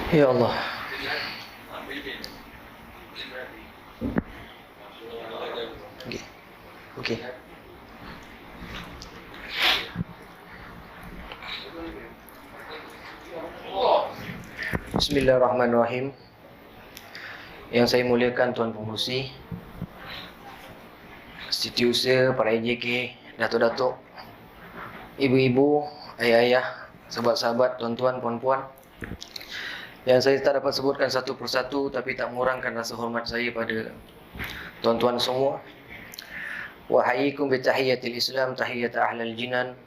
Ya Allah. Okey. Okey. Bismillahirrahmanirrahim. Yang saya muliakan Tuan Pengerusi, Setiausaha, para AJK, datuk-datuk, ibu-ibu, ayah-ayah, sahabat-sahabat, tuan-tuan, puan-puan, yang saya tak dapat sebutkan satu persatu, tapi tak mengurangkan rasa hormat saya pada tuan-tuan semua. Wa hayyikum bi tahiyyatil Islam, tahiyyat ahlal jinan,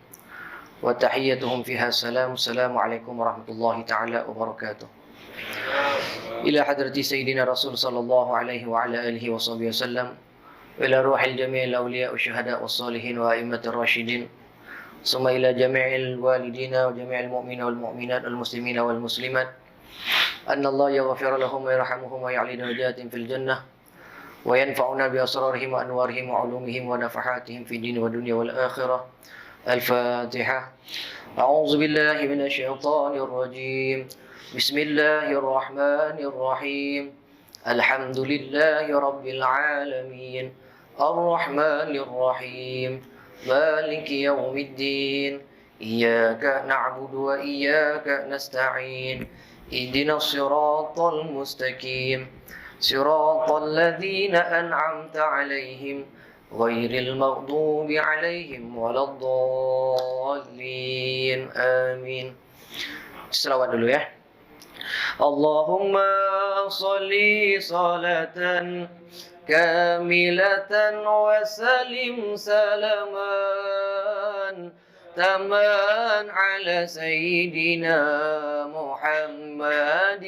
wa tahiyyatuhum fiha salam. Assalamualaikum warahmatullahi taala wabarakatuh. Ila hadrati Sayyidina Rasul sallallahu alaihi wa ala alihi wa sahbihi wasallam, wa ila ruhil jami'il awliya wa syuhada wa salihin wa a'immatir rasyidin, summa ila jami'il walidina wa jami'il mu'mina wal mu'minat wal muslimina wal muslimat, anna Allah yaghfir lahum wa yarhamuhum wa ya'li darajatin fil jannah wa yanfa'una bi asrarihim wa anwarihim wa ulumihim wa nafahatihim fid din wa dunya wal akhirah. Al-Fatihah. A'udzu billahi minasy syaithanir rajim. Bismillahirrahmanirrahim. Alhamdulillahi rabbil alamin. Ar-Rahmanir Rahim. Maliki yaumiddin. Iyyaka na'budu wa iyyaka nasta'in. Ihdinas siratal mustaqim. Siratal ladzina an'amta 'alaihim ghairil maghdubi 'alaihim waladdallin. Amin. Selawat dulu ya. Allahumma sholli salatan kamilatan wa salim salaman taman ala sayyidina Muhammadi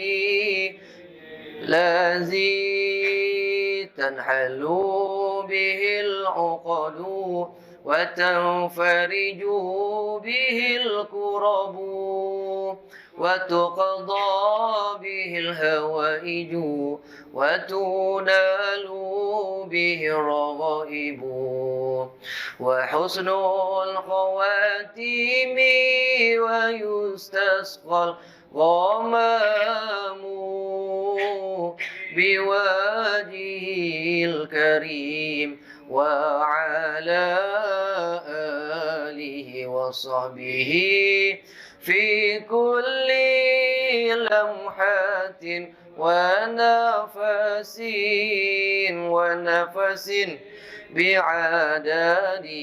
lazi tanhalu bihil uqadu wa tanfariju bihil kurabu wa tuqadha bihil hawaiju wa tunalu bihir raghaibu wa husnul khawatimi wa yustasqal ghamamu biwajhil karim wa ala alihi wa sahbihi fi kulli lamhatin wa nafasin bi'adadi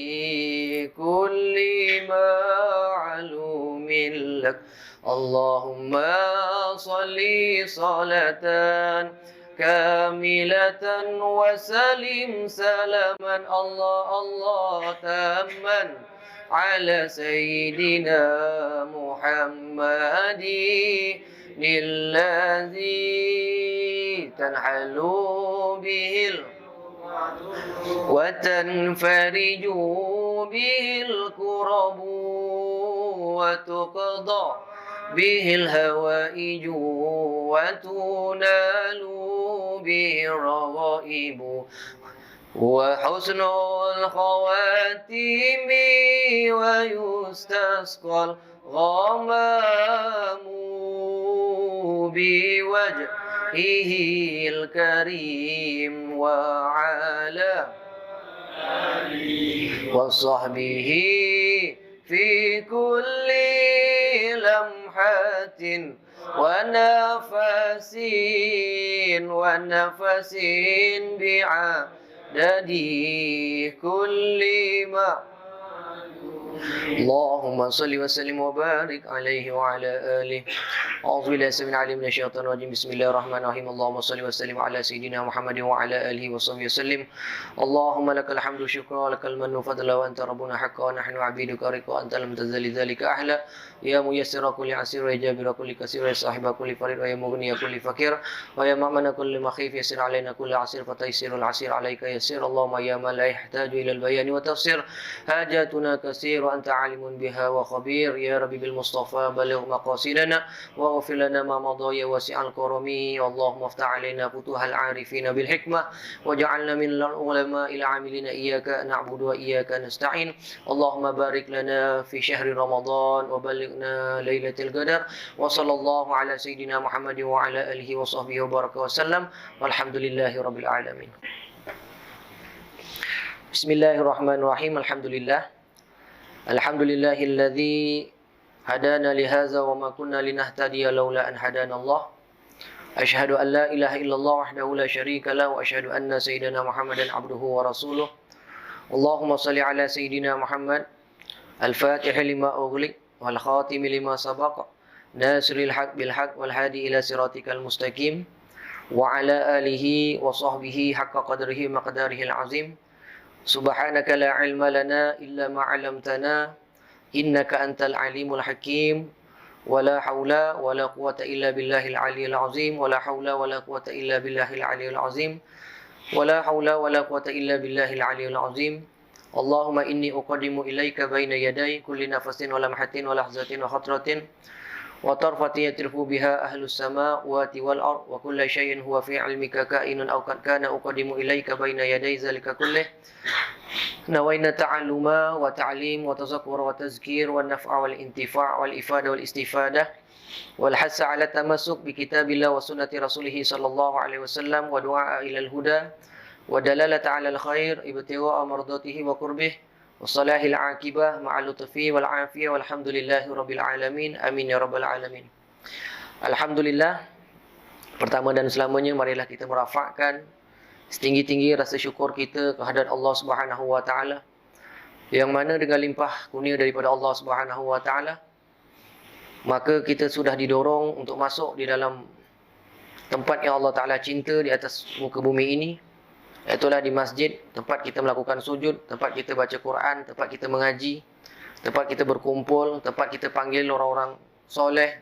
kulli ma'lumin lak. Allahumma salli salatan kamilatan wa salim salaman Allah tamman ala sayyidina Muhammadi lillazi tanhalu bihil wa tanfariju bihil kurabu wa tuqadha bihil hawaiju wa tunalu bihir raghaibu wa husnul khawatimi wa yustasqal ghamamu biwajhihil karim wa ala alihi wa sahbihi fi kulli lamhatin wa nafasin bi'adadi kulli ma. Allahumma salli wa sallim wa barik alaihi wa ala alihi. A'udzu billahi samil alim minasy syaithanir rajim. Bismillahirrahmanirrahim. Allahumma salli wa sallim ala sayyidina Muhammadin wa ala alihi wa sahbihi wasallim. Allahumma lakal hamdu syukran wa lakal mannu fadla wa anta rabbuna haqqan wa nahnu 'abiduka riqa anta lam tazali dzalika ahla. Ya muyassira kulli asir wa jabira kulli kasir wa sahiba kulli farid wa ya mughniya kulli fakir wa ya ma'mana kulli makhif yassir alaina kulli asir fataysirul asir alayka yassir. Allahumma ya man la yahtaju ila al-bayan wa tafsir hajatuna katsir wa وأنت عالم بها وخبير يا ربي بالمصطفى بلغ مقاصدنا واغفر لنا ما مضى يا واسع الكرم اللهم افتح علينا فتوح العارفين بالحكمة واجعلنا من العلماء العاملين إياك نعبد وإياك نستعين اللهم بارك لنا في شهر رمضان وبلغنا ليلة القدر وصلى الله على سيدنا محمد وعلى آله وصحبه وبارك وسلم والحمد لله رب العالمين. Bismillahirrahmanirrahim. Alhamdulillahilladzi hadana lihaza wa ma kunna linahtadiya laula an hadana Allah. Asyhadu an la ilaha illallah wahdahu la syarika lah wa asyhadu anna sayyidina Muhammadan abduhu wa rasuluh. Allahumma salli ala sayyidina Muhammad al-fatih lima ughliq wal khatim lima sabaq nasiril haq bil haq wal hadi ila siratikal mustaqim wa ala alihi wa sahbihi haqqa qadrihi maqdarihi al-azim. Subhanaka la ilma lana illa ma 'allamtana innaka antal alimul hakim wa la haula wa la quwwata illa billahil aliyyil azim wa la haula wa la quwwata illa billahil aliyyil azim wa la haula wa la quwwata illa billahil aliyyil azim. Allahumma inni uqaddimu ilaika baina yaday kulli nafasin wa lamhatin wa lahzatin wa khatratin wa tarfatin yatrifu biha ahlus samawati wal ard wa kullu shay'in huwa fi 'ilmika ka'inun aw qad kana uqaddimu ilaika baina yaday zalika kullih nawayna ta'alluma wa ta'lim wa tazakkur wa tazkir wa naf'a wal intifa' wal ifada wal istifadah wal hassa 'ala tamassuk bi kitabillah wa sunnati rasulih sallallahu alaihi wasallam wa du'a ila al huda wa dalalata 'ala al khair ibtigha'a mardatihi wa qurbih wassalahil aqibah ma'al lutfi wal afiyah walhamdulillahi rabbil alamin amin ya rabbal alamin. Alhamdulillah, pertama dan selamanya marilah kita merafakkan setinggi-tinggi rasa syukur kita kehadrat Allah Subhanahu wa taala yang mana dengan limpah kurnia daripada Allah Subhanahu wa taala maka kita sudah didorong untuk masuk di dalam tempat yang Allah taala cinta di atas muka bumi ini, itulah di masjid, tempat kita melakukan sujud, tempat kita baca Quran, tempat kita mengaji, tempat kita berkumpul, tempat kita panggil orang-orang soleh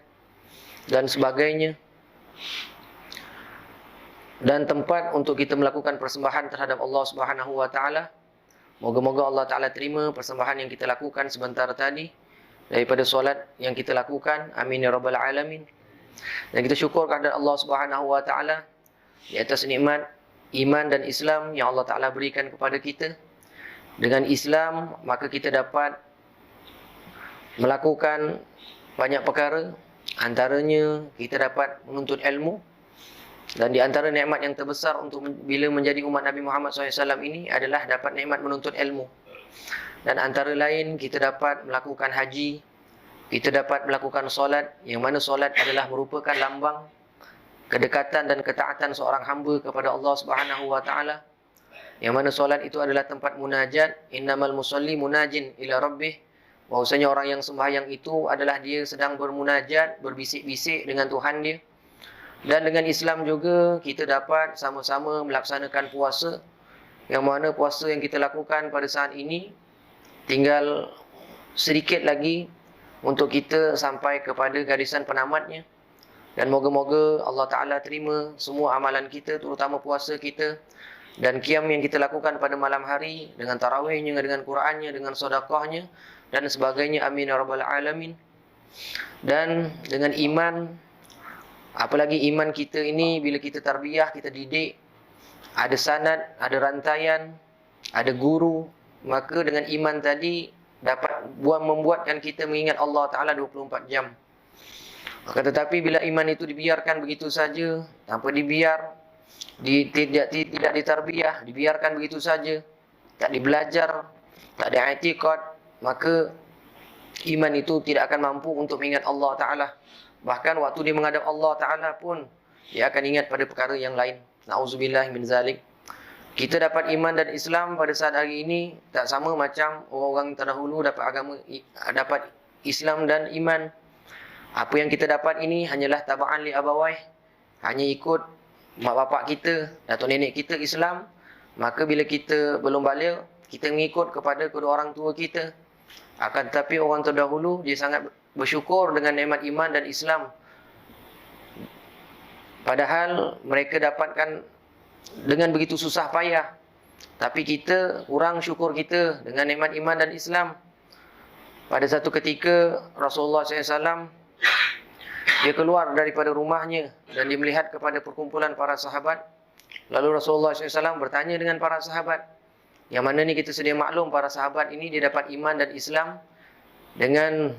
dan sebagainya, dan tempat untuk kita melakukan persembahan terhadap Allah Subhanahu wa taala. Moga-moga Allah taala terima persembahan yang kita lakukan sebentar tadi daripada solat yang kita lakukan. Amin ya rabbal alamin. Dan kita syukur kepada Allah Subhanahu wa taala di atas nikmat iman dan Islam yang Allah Ta'ala berikan kepada kita. Dengan Islam, maka kita dapat melakukan banyak perkara. Antaranya, kita dapat menuntut ilmu. Dan di antara nikmat yang terbesar untuk bila menjadi umat Nabi Muhammad SAW ini adalah dapat nikmat menuntut ilmu. Dan antara lain, kita dapat melakukan haji. Kita dapat melakukan solat, yang mana solat adalah merupakan lambang kedekatan dan ketaatan seorang hamba kepada Allah Subhanahu wa taala. Yang mana solat itu adalah tempat munajat, innamal musalli munajin ila rabbih. Bahwasanya orang yang sembahyang itu adalah dia sedang bermunajat, berbisik-bisik dengan Tuhan dia. Dan dengan Islam juga kita dapat sama-sama melaksanakan puasa. Yang mana puasa yang kita lakukan pada saat ini tinggal sedikit lagi untuk kita sampai kepada garisan penamatnya. Dan moga-moga Allah Ta'ala terima semua amalan kita, terutama puasa kita dan qiyam yang kita lakukan pada malam hari, dengan tarawihnya, dengan Qurannya, dengan sedekahnya dan sebagainya. Amin ya rabbal alamin. Dan dengan iman, apalagi iman kita ini bila kita tarbiyah, kita didik, ada sanad, ada rantaian, ada guru, maka dengan iman tadi dapat membuatkan kita mengingat Allah Ta'ala 24 jam. Akan tetapi bila iman itu dibiarkan begitu saja, tanpa dibiar, tidak ditarbiyah, dibiarkan begitu saja, tak dibelajar, tak ada i'tiqad, maka iman itu tidak akan mampu untuk mengingat Allah Ta'ala. Bahkan waktu dia menghadap Allah Ta'ala pun, dia akan ingat pada perkara yang lain. Na'udzubillah min zalik. Kita dapat iman dan Islam pada saat hari ini tak sama macam orang-orang terdahulu dapat Islam dan iman. Apa yang kita dapat ini hanyalah taba'an li abawaih, hanya ikut mak bapak kita, datuk nenek kita Islam. Maka bila kita belum balik, kita mengikut kepada kedua orang tua kita. Akan tetapi orang terdahulu dia sangat bersyukur dengan nikmat iman dan Islam, padahal mereka dapatkan dengan begitu susah payah. Tapi kita kurang syukur kita dengan nikmat iman dan Islam. Pada satu ketika Rasulullah SAW dia keluar daripada rumahnya dan dia melihat kepada perkumpulan para sahabat. Lalu Rasulullah SAW bertanya dengan para sahabat, yang mana ni kita sedia maklum para sahabat ini dia dapat iman dan Islam dengan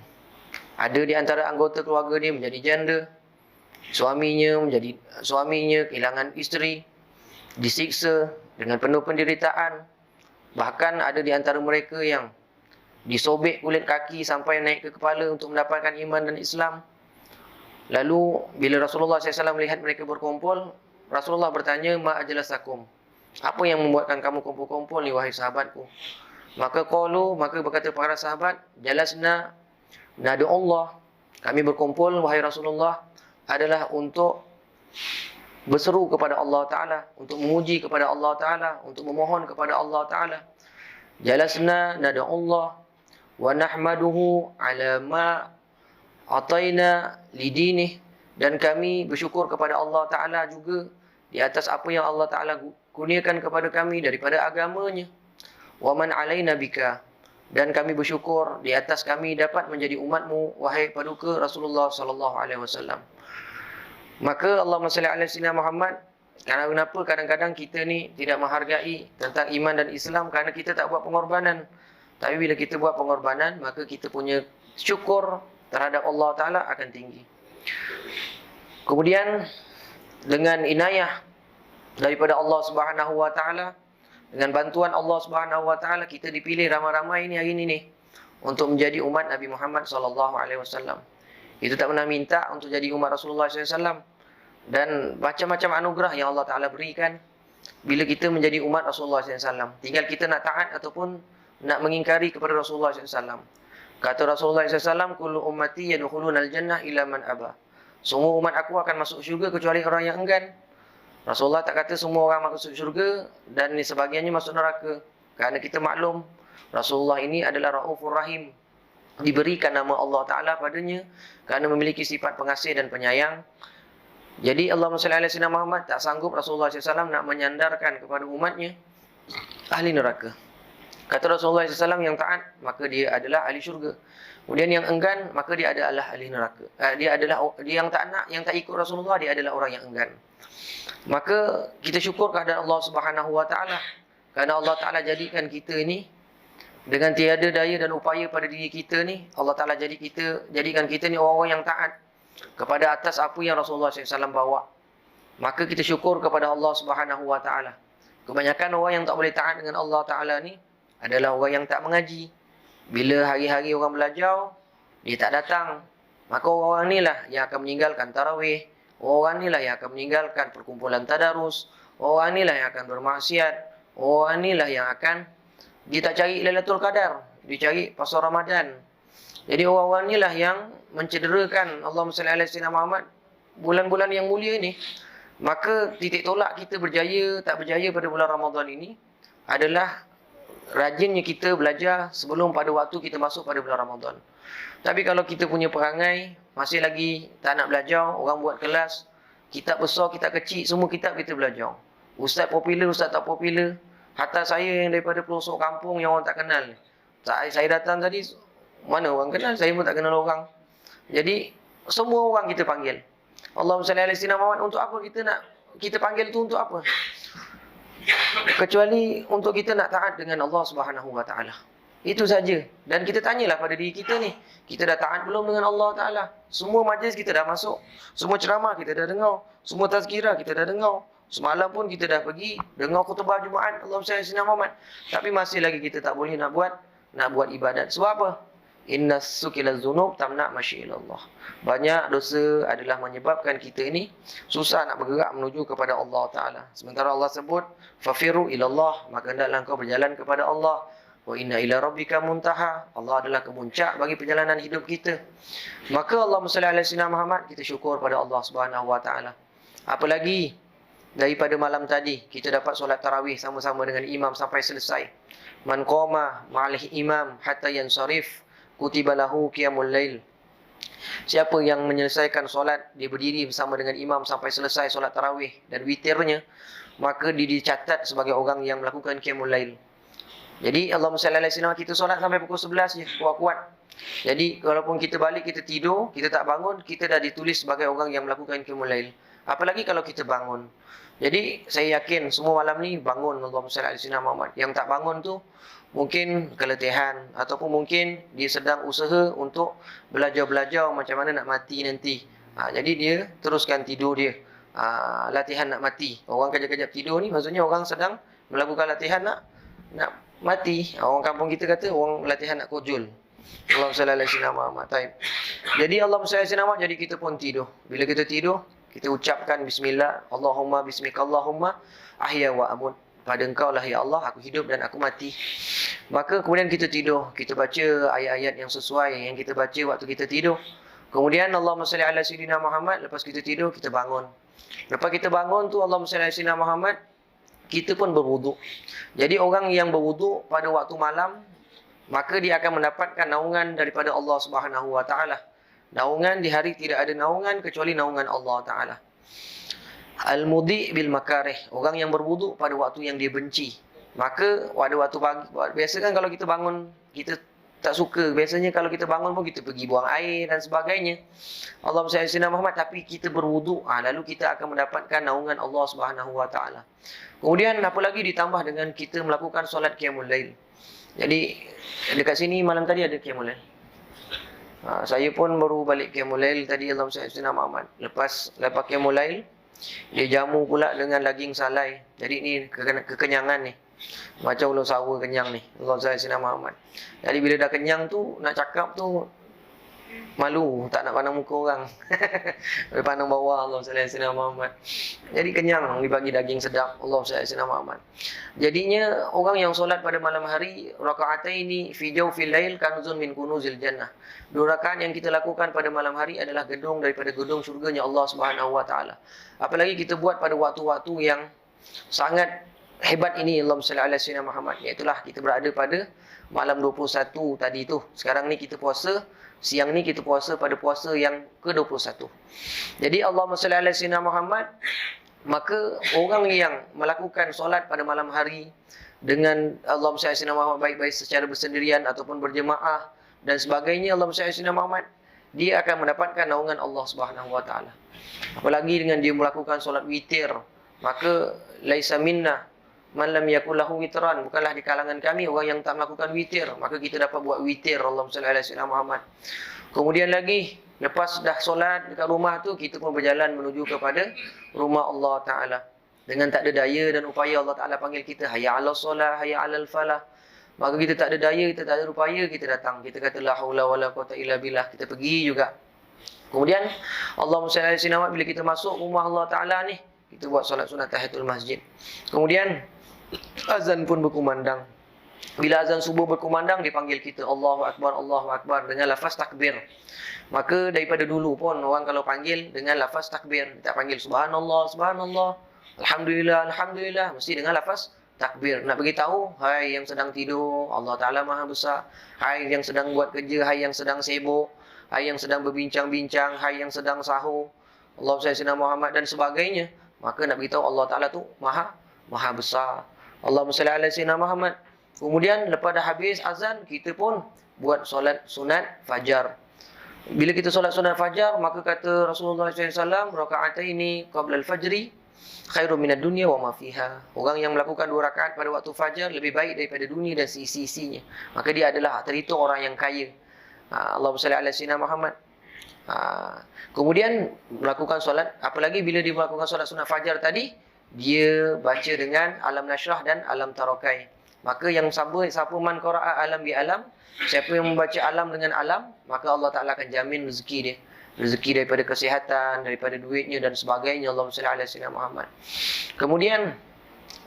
ada di antara anggota keluarga dia menjadi janda, suaminya kehilangan isteri, disiksa dengan penuh penderitaan. Bahkan ada di antara mereka yang disobek kulit kaki sampai naik ke kepala untuk mendapatkan iman dan Islam. Lalu bila Rasulullah SAW melihat mereka berkumpul, Rasulullah bertanya, ma ajlasakum, apa yang membuatkan kamu kumpul-kumpul ni wahai sahabatku? Maka berkata para sahabat, jalasna nadu Allah, kami berkumpul wahai Rasulullah adalah untuk berseru kepada Allah Ta'ala, untuk memuji kepada Allah Ta'ala, untuk memohon kepada Allah Ta'ala. Jalasna nadu Allah wa nahmaduhu ala ma ataina lidinih, dan kami bersyukur kepada Allah Ta'ala juga di atas apa yang Allah Ta'ala kurniakan kepada kami daripada agamanya. Wa man alaina bika, dan kami bersyukur di atas kami dapat menjadi umatmu wahai paduka Rasulullah sallallahu alaihi wasallam. Maka Allahumma salli ala sayyidina Muhammad. Kenapa kadang-kadang kita ni tidak menghargai tentang iman dan Islam kerana kita tak buat pengorbanan. Tapi bila kita buat pengorbanan, maka kita punya syukur terhadap Allah Ta'ala akan tinggi. Kemudian dengan inayah daripada Allah Subhanahu Wa Ta'ala, dengan bantuan Allah Subhanahu Wa Ta'ala, kita dipilih ramai-ramai ini hari ini untuk menjadi umat Nabi Muhammad Sallallahu Alaihi Wasallam. Itu tak pernah minta untuk jadi umat Rasulullah SAW. Dan macam-macam anugerah yang Allah Ta'ala berikan bila kita menjadi umat Rasulullah SAW. Tinggal kita nak taat ataupun nak mengingkari kepada Rasulullah SAW. Kata Rasulullah SAW, kullu ummati yadkhulunal jannah illa man aba. Semua umat aku akan masuk syurga kecuali orang yang enggan. Rasulullah tak kata semua orang masuk syurga dan sebahagiannya masuk neraka. Kerana kita maklum Rasulullah ini adalah Raufur Rahim. Diberikan nama Allah Ta'ala padanya kerana memiliki sifat pengasih dan penyayang. Jadi Allahumma salli ala sayyidina Muhammad, tak sanggup Rasulullah SAW nak menyandarkan kepada umatnya ahli neraka. Kata Rasulullah SAW, yang taat maka dia adalah ahli syurga. Kemudian yang enggan maka dia adalah ahli neraka. Dia yang tak nak, yang tak ikut Rasulullah, dia adalah orang yang enggan. Maka kita syukur kepada Allah Subhanahu Wa Ta'ala kerana Allah Ta'ala jadikan kita ini dengan tiada daya dan upaya pada diri kita ni, Allah Ta'ala jadikan kita ni orang-orang yang taat kepada atas apa yang Rasulullah SAW bawa. Maka kita syukur kepada Allah Subhanahu Wa Ta'ala. Kebanyakan orang yang tak boleh taat dengan Allah Ta'ala ni adalah orang yang tak mengaji. Bila hari-hari orang belajar, dia tak datang, maka orang ni lah yang akan meninggalkan tarawih. Orang ni lah yang akan meninggalkan perkumpulan tadarus. Orang ni lah yang akan bermaksiat. Orang ni lah yang akan, dia tak cari Lailatul Qadar, dia cari pasal Ramadan. Jadi orang-orang ni lah yang mencederakan Allahumma salli ala sayyidina Muhammad bulan-bulan yang mulia ni. Maka titik tolak kita berjaya tak berjaya pada bulan Ramadan ini adalah rajinnya kita belajar sebelum pada waktu kita masuk pada bulan Ramadan. Tapi kalau kita punya perangai masih lagi tak nak belajar, orang buat kelas, kitab besar, kitab kecil, semua kitab kita belajar. Ustaz popular, ustaz tak popular. Hatta saya yang daripada pelosok kampung yang orang tak kenal. Saya datang tadi, mana orang kenal, saya pun tak kenal orang. Jadi semua orang kita panggil. Allahumma salli ala sayyidina Muhammad, untuk apa kita panggil tu, untuk apa? Kecuali untuk kita nak taat dengan Allah Subhanahu Wa Ta'ala. Itu saja. Dan kita tanyalah pada diri kita ni, kita dah taat belum dengan Allah Ta'ala? Semua majlis kita dah masuk, semua ceramah kita dah dengar, semua tazkirah kita dah dengar, semalam pun kita dah pergi dengar khutbah Jumaat Allahumma salli ala sayyidina Muhammad. Tapi masih lagi kita tak boleh nak buat ibadat. Sebab apa? Innas sukila dzunub tamna masyi'illallah. Banyak dosa adalah menyebabkan kita ini susah nak bergerak menuju kepada Allah Ta'ala. Sementara Allah sebut, fafiru ilallah, maka hendaklah engkau berjalan kepada Allah. Wa inna ila rabbika muntaha. Allah adalah kemuncak bagi perjalanan hidup kita. Maka Allahumma salli ala sayyidina Muhammad, kita syukur pada Allah Subhanahu Wa Ta'ala. Apalagi daripada malam tadi kita dapat solat tarawih sama-sama dengan imam sampai selesai. Man qama ma'al imam hatta yansarif kutiba lahu qiyamul lail. Siapa yang menyelesaikan solat, dia berdiri bersama dengan imam sampai selesai solat tarawih dan witirnya, maka dia dicatat sebagai orang yang melakukan qiyamul lail. Jadi Allahumma salli ala sayyidina, kita solat sampai pukul 11 je, kuat-kuat. Jadi walaupun kita balik, kita tidur, kita tak bangun, kita dah ditulis sebagai orang yang melakukan qiyamul lail. Apalagi kalau kita bangun. Jadi saya yakin semua malam ni bangun Allahumma salli ala sayyidina Muhammad. Yang tak bangun tu mungkin keletihan ataupun mungkin dia sedang usaha untuk belajar-belajar macam mana nak mati nanti. Jadi dia teruskan tidur dia. Latihan nak mati. Orang kejap-kejap tidur ni maksudnya orang sedang melakukan latihan nak mati. Orang kampung kita kata orang latihan nak kojol. Allahumma salli ala sayyidina Muhammad. Taib. Jadi Allahumma salli ala sayyidina Muhammad, jadi kita pun tidur. Bila kita tidur, kita ucapkan bismillah, Allahumma bismika Allahumma ahya wa amut. Pada engkau lah ya Allah, aku hidup dan aku mati. Maka kemudian kita tidur, kita baca ayat-ayat yang sesuai yang kita baca waktu kita tidur. Kemudian Allahumma salli ala sayyidina Muhammad, lepas kita tidur, kita bangun. Lepas kita bangun tu Allahumma salli ala sayyidina Muhammad, kita pun berwuduk. Jadi orang yang berwuduk pada waktu malam, maka dia akan mendapatkan naungan daripada Allah Subhanahu wa taala. Naungan di hari tidak ada naungan kecuali naungan Allah taala. Al-mudhi bil makarih, orang yang berwuduk pada waktu yang dia benci. Maka pada waktu pagi, biasa kan kalau kita bangun kita tak suka, biasanya kalau kita bangun pun kita pergi buang air dan sebagainya. Allahumma salli ala sayyidina Muhammad, tapi kita berwuduk, lalu kita akan mendapatkan naungan Allah Subhanahu wa taala. Kemudian apa lagi ditambah dengan kita melakukan solat qiyamul lail. Jadi dekat sini malam tadi ada qiyamul lail. Saya pun baru balik qiyamul lail tadi, Allahumma salli ala sayyidina Muhammad. Lepas qiyamul lail, dia jamu pula dengan daging salai. Jadi ni kekenyangan ni. Macam ular sawa kenyang ni. Allahumma salli ala sayyidina Muhammad. Jadi bila dah kenyang tu, nak cakap tu malu, tak nak pandang muka orang. Boleh pandang bawah, Allahumma salli ala sayyidina Muhammad. Jadi kenyang dibagi daging sedap, Allahumma salli ala sayyidina Muhammad. Jadinya orang yang solat pada malam hari, raka'ataini fi jawfil lail kanzun min kunuzil jannah. 2 rakaat yang kita lakukan pada malam hari adalah gedung daripada gedung syurganya Allah Subhanahu wa taala. Apalagi kita buat pada waktu-waktu yang sangat hebat ini, Allahumma salli ala sayyidina Muhammad. Iaitulah kita berada pada malam 21 tadi tu. Sekarang ni kita puasa, siang ni kita puasa pada puasa yang ke-21. Jadi Allahumma salli ala sayyidina Muhammad, maka orang yang melakukan solat pada malam hari dengan Allahumma salli ala sayyidina Muhammad, baik-baik secara bersendirian ataupun berjemaah dan sebagainya, Allahumma salli ala sayyidina Muhammad, dia akan mendapatkan naungan Allah Subhanahu wa taala. Apalagi dengan dia melakukan solat witir, maka laisa minna man lam yakul lahu witran, bukanlah di kalangan kami orang yang tak melakukan witir. Maka kita dapat buat witir, Allahumma salli ala sayyidina Muhammad. Kemudian lagi, lepas dah solat dekat rumah tu, kita pun berjalan menuju kepada rumah Allah taala. Dengan tak ada daya dan upaya, Allah taala panggil kita, hayya 'alas solah, hayya 'alal falah. Maka kita tak ada daya, kita tak ada upaya, kita datang. Kita kata la haula wala quwata illa billah, kita pergi juga. Kemudian Allahumma salli ala sayyidina Muhammad, bila kita masuk rumah Allah taala ni, kita buat solat sunat tahiyatul masjid. Kemudian azan pun berkumandang. Bila azan subuh berkumandang, dipanggil kita Allahu Akbar dengan lafaz takbir. Maka daripada dulu pun orang kalau panggil dengan lafaz takbir, tak panggil subhanallah, subhanallah, alhamdulillah, alhamdulillah, mesti dengan lafaz takbir. Nak beritahu, hai yang sedang tidur, Allah Ta'ala Maha Besar. Hai yang sedang buat kerja, hai yang sedang sibuk, hai yang sedang berbincang-bincang, hai yang sedang sahur, Allahumma salli ala Muhammad dan sebagainya. Maka nak beritahu Allah Ta'ala tu Maha Besar. Allahumma salli ala sayyidina Muhammad. Kemudian lepas dah habis azan, kita pun buat solat sunat fajar. Bila kita solat sunat fajar, maka kata Rasulullah SAW, raka'ataini qabla al-fajri khairum minad dunya wa ma fiha. Orang yang melakukan 2 rakaat pada waktu fajar lebih baik daripada dunia dan isi-isinya. Maka dia adalah terhitung orang yang kaya. Allahumma salli ala sayyidina Muhammad. Kemudian melakukan solat, apalagi bila dia melakukan solat sunat fajar tadi, dia baca dengan alam nashrah dan alam tarakai. Maka yang siapa man qara'a alam bi alam, siapa yang membaca alam dengan alam, maka Allah Taala akan jamin rezeki dia. Rezeki daripada kesihatan, daripada duitnya dan sebagainya. Allahumma salli ala sayyidina Muhammad. Kemudian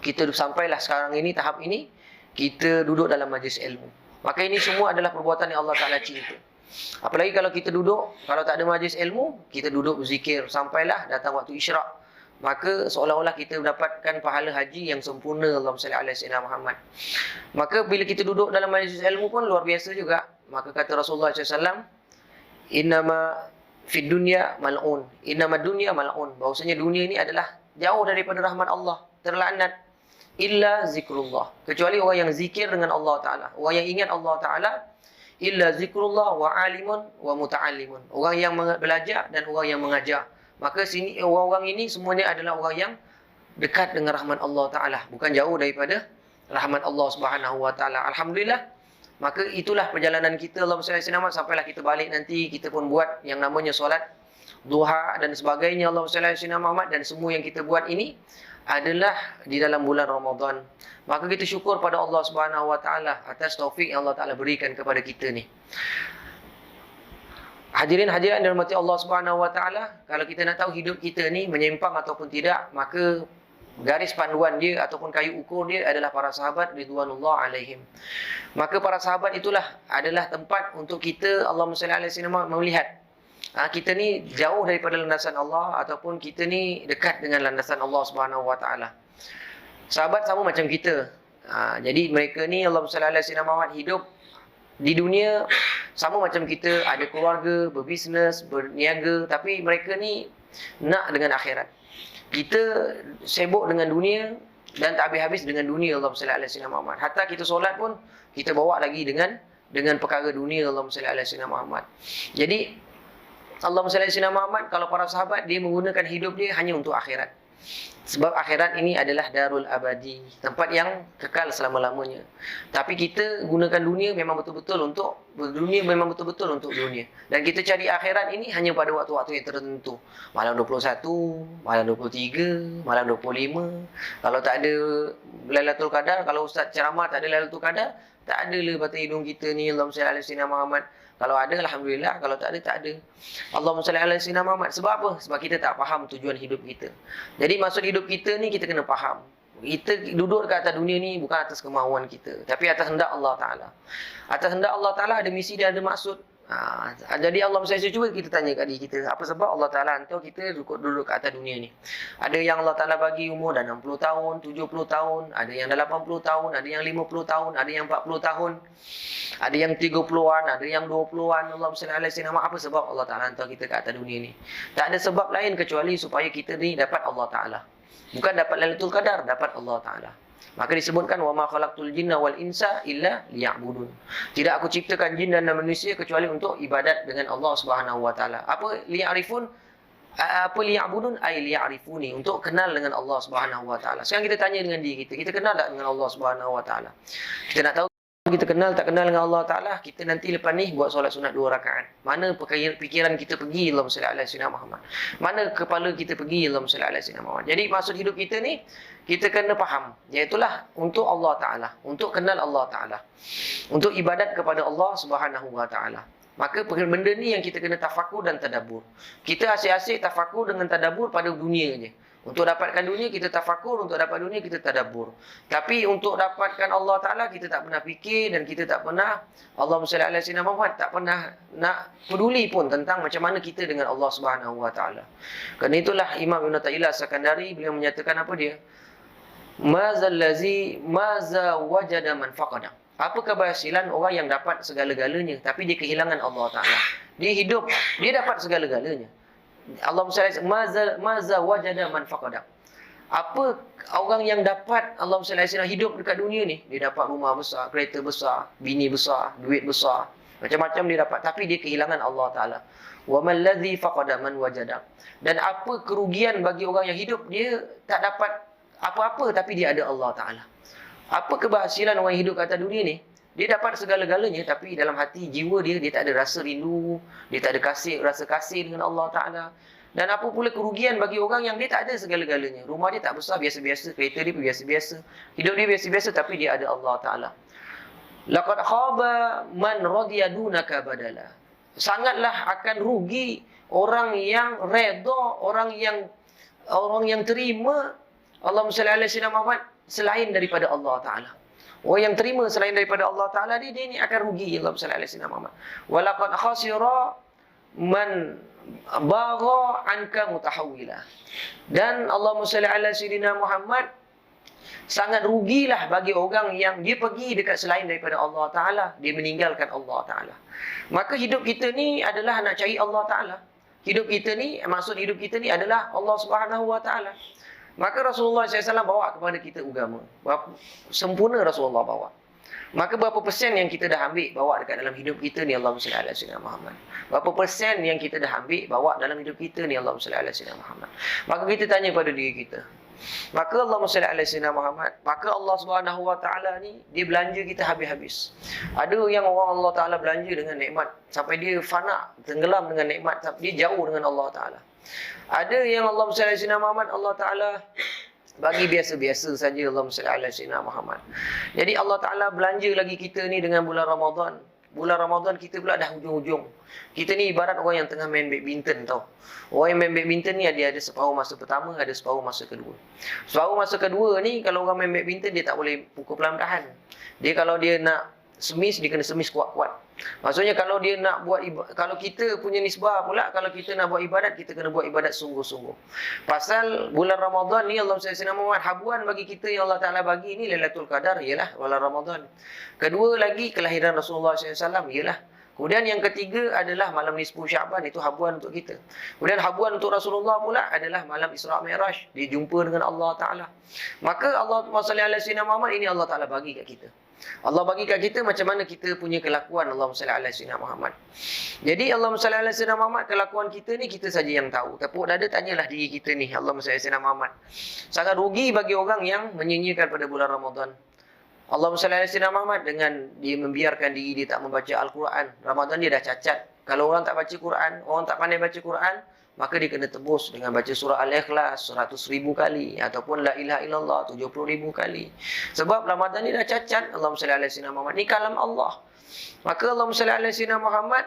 kita sampailah sekarang ini, tahap ini, kita duduk dalam majlis ilmu. Maka ini semua adalah perbuatan yang Allah Taala cinta. Apalagi kalau kita duduk, kalau tak ada majlis ilmu, kita duduk berzikir sampailah datang waktu isyraq. Maka seolah-olah kita mendapatkan pahala haji yang sempurna. Allahumma salli ala sayyidina Muhammad. Maka bila kita duduk dalam majlis ilmu pun luar biasa juga. Maka kata Rasulullah SAW, innama fid dunya mal'un, innama dunya mal'un, bahwasanya dunia ini adalah jauh daripada rahmat Allah, terlaknat. illa zikrullah. Kecuali orang yang zikir dengan Allah Ta'ala. Orang yang ingat Allah Ta'ala. Illa zikrullah wa alimun wa muta'allimun. Orang yang belajar dan orang yang mengajar. Maka sini orang-orang ini semuanya adalah orang yang dekat dengan rahmat Allah Ta'ala. Bukan jauh daripada rahmat Allah Subhanahu Wa Ta'ala. Alhamdulillah. Maka itulah perjalanan kita. Allahumma salli ala Muhammad. Sampailah kita balik nanti. Kita pun buat yang namanya solat duha dan sebagainya. Allahumma salli ala Muhammad. Dan semua yang kita buat ini adalah di dalam bulan Ramadan. Maka kita syukur pada Allah Subhanahu Wa Ta'ala atas taufik yang Allah Ta'ala berikan kepada kita ni. Hadirin hadirat yang dirahmati Allah Subhanahu Wa Ta'ala, kalau kita nak tahu hidup kita ni menyimpang ataupun tidak, maka garis panduan dia ataupun kayu ukur dia adalah para sahabat ridwanullah alaihim. Maka para sahabat itulah adalah tempat untuk kita, Allahumma salli alaihi wasallam, melihat kita ni jauh daripada landasan Allah ataupun kita ni dekat dengan landasan Allah Subhanahu Wa Ta'ala. Sahabat sama macam kita. Jadi mereka ni, Allahumma salli alaihi wasallam, hidup di dunia sama macam kita, ada keluarga, berbisnes, berniaga, tapi mereka ni nak dengan akhirat. Kita sibuk dengan dunia dan tak habis-habis dengan dunia, Allahumma salli alaihi wasallam. Hatta kita solat pun kita bawa lagi dengan perkara dunia, Allahumma salli alaihi wasallam. Jadi Allahumma salli alaihi wasallam, kalau para sahabat dia menggunakan hidup dia hanya untuk akhirat. Sebab akhirat ini adalah darul abadi, tempat yang kekal selama-lamanya. Tapi kita gunakan dunia memang betul-betul untuk dunia, memang betul-betul untuk dunia. Dan kita cari akhirat ini hanya pada waktu-waktu yang tertentu. Malam 21, malam 23, malam 25. Kalau tak ada Lailatul Qadar, kalau ustaz ceramah tak ada Lailatul Qadar, tak ada lah batang hidung kita ni, Allahumma salli ala sayyidina Muhammad. Kalau ada, alhamdulillah. Kalau tak ada, tak ada. Allahumma salli ala sayyidina Muhammad. Sebab apa? Sebab kita tak faham tujuan hidup kita. Jadi maksud hidup kita ni kita kena faham. Kita duduk dekat atas dunia ni bukan atas kemahuan kita, tapi atas hendak Allah Ta'ala. Atas hendak Allah Ta'ala ada misi dan ada maksud. Jadi Allah saya cuba kita tanya kat diri kita, apa sebab Allah Ta'ala hantar kita duduk kat atas dunia ni. Ada yang Allah Ta'ala bagi umur dah 60 tahun, 70 tahun, ada yang dah 80 tahun, ada yang 50 tahun, ada yang 40 tahun, ada yang 30-an, ada yang 20-an. Allah SWT, apa sebab Allah Ta'ala hantar kita kat atas dunia ni? Tak ada sebab lain kecuali supaya kita ni dapat Allah Ta'ala. Bukan dapat Lailatul Qadar, dapat Allah Ta'ala. Maka disebutkan wa ma khalaqtul jinna wal insa illa liya'budun. Tidak aku ciptakan jin dan manusia kecuali untuk ibadat dengan Allah Subhanahu Wa Taala. Apa liya'rifun? Apa liya'budun? Ai liya'rifuni, untuk kenal dengan Allah Subhanahu Wa Taala. Sekarang kita tanya dengan diri kita, kita kenal tak dengan Allah Subhanahu Wa Taala? Kita nak tahu kita kenal tak kenal dengan Allah Ta'ala, kita nanti lepas ni buat solat sunat 2 rakaat. Mana pikiran kita pergi, Allahumma salli ala sayyidina Muhammad. Mana kepala kita pergi, Allahumma salli ala sayyidina Muhammad. Jadi maksud hidup kita ni, kita kena faham. Iaitulah untuk Allah Ta'ala, untuk kenal Allah Ta'ala, untuk ibadat kepada Allah Subhanahu Wa Ta'ala. Maka benda ni yang kita kena tafakur dan tadabbur. Kita asyik-asyik tafakur dengan tadabbur pada dunia je. Untuk dapatkan dunia kita tafakur, untuk dapat dunia kita tadabbur. Tapi untuk dapatkan Allah Ta'ala kita tak pernah fikir dan kita tak pernah, Allahumma salli ala sayyidina Muhammad, tak pernah nak peduli pun tentang macam mana kita dengan Allah Subhanahu Wa Ta'ala. Kerana itulah Imam Ibn Ta'ilah Sakandari beliau menyatakan apa dia? Maza wajada man faqada. Apa keberhasilan orang yang dapat segala-galanya tapi dia kehilangan Allah Ta'ala? Dia hidup, dia dapat segala-galanya. Allah maza wajada man faqada. Apa orang yang dapat Allah SWT hidup dekat dunia ni? Dia dapat rumah besar, kereta besar, bini besar, duit besar, macam-macam dia dapat, tapi dia kehilangan Allah Ta'ala. Wa man ladzi faqada man wajada. Dan apa kerugian bagi orang yang hidup, dia tak dapat apa-apa tapi dia ada Allah Ta'ala. Apa keberhasilan orang yang hidup kat atas dunia ni? Dia dapat segala-galanya tapi dalam hati jiwa dia tak ada rasa rindu, dia tak ada rasa kasih dengan Allah Ta'ala. Dan apa pula kerugian bagi orang yang dia tak ada segala-galanya. Rumah dia tak besar, biasa-biasa, kereta dia biasa-biasa, hidup dia biasa-biasa tapi dia ada Allah Ta'ala. Laqad khaba man radiya dunaka badala. Sangatlah akan rugi orang yang redha, orang yang terima Allahumma salli ala sayyidina Muhammad selain daripada Allah Ta'ala. Orang yang terima selain daripada Allah Ta'ala, dia ni akan rugi. Allahumma salli ala sayyidina Muhammad. Walaqad khasira man bagha anka mutahawwila. Dan Allahumma salli ala sayyidina Muhammad, sangat rugilah bagi orang yang dia pergi dekat selain daripada Allah Ta'ala, dia meninggalkan Allah Ta'ala. Maka hidup kita ni adalah nak cari Allah Ta'ala. Hidup kita ni, maksud hidup kita ni adalah Allah Subhanahu Wa Ta'ala. Maka Rasulullah SAW bawa kepada kita agama. Sempurna Rasulullah bawa. Maka berapa persen yang kita dah ambil bawa dekat dalam hidup kita ni, Allahumma salli ala sayyidina Muhammad. Berapa persen yang kita dah ambil bawa dalam hidup kita ni, Allahumma salli ala sayyidina Muhammad. Maka kita tanya pada diri kita. Maka Allahumma salli ala sayyidina Muhammad. Maka Allah Subhanahu wa taala ni dia belanja kita habis-habis. Ada yang orang Allah Taala belanja dengan nikmat sampai dia fana, tenggelam dengan nikmat, dia jauh dengan Allah Taala. Ada yang Allahumma salli ala sayyidina Muhammad, Allah Taala bagi biasa-biasa saja, Allahumma salli ala sayyidina Muhammad. Jadi Allah Taala belanja lagi kita ni dengan bulan Ramadan. Bulan Ramadan kita pula dah hujung-hujung. Kita ni ibarat orang yang tengah main badminton tau. Orang yang main badminton ni ada separuh masa pertama, ada separuh masa kedua. Separuh masa kedua ni kalau orang main badminton dia tak boleh pukul perlahan-lahan. Dia kalau dia nak semis, dia kena semis kuat-kuat. Maksudnya kalau dia nak buat kalau kita punya nisbah pula, kalau kita nak buat ibadat, kita kena buat ibadat sungguh-sungguh. Pasal bulan Ramadan ni Allah SWT habuan bagi kita yang Allah Ta'ala bagi ni Lailatul Qadar ialah bulan Ramadan. Kedua lagi kelahiran Rasulullah SAW ialah. Kemudian yang ketiga adalah malam nisfu Syaban, itu habuan untuk kita. Kemudian habuan untuk Rasulullah pula adalah malam Isra' Mi'raj, dia jumpa dengan Allah Ta'ala. Maka Allahumma salli ala sayyidina Muhammad ini Allah Ta'ala bagi kat kita. Allah bagi kat kita macam mana kita punya kelakuan. Allahumma salli ala sayyidina Muhammad. Jadi Allahumma salli ala sayyidina Muhammad, kelakuan kita ni kita saja yang tahu. Tepuk dada tanyalah diri kita ni, Allahumma salli ala sayyidina Muhammad. Sangat rugi bagi orang yang menyia-nyiakan pada bulan Ramadan. Allahumma salli ala sayyidina Muhammad dengan dia membiarkan diri dia tak membaca Al-Quran. Ramadan dia dah cacat. Kalau orang tak baca Quran, orang tak pandai baca Quran, maka dia kena tebus dengan baca surah Al-Ikhlas 100,000 kali ataupun La ilaha illallah 70,000 kali. Sebab Ramadan ni dah cacat. Allahumma salli ala sayyidina Muhammad. Ni kalam Allah. Maka Allahumma salli ala sayyidina Muhammad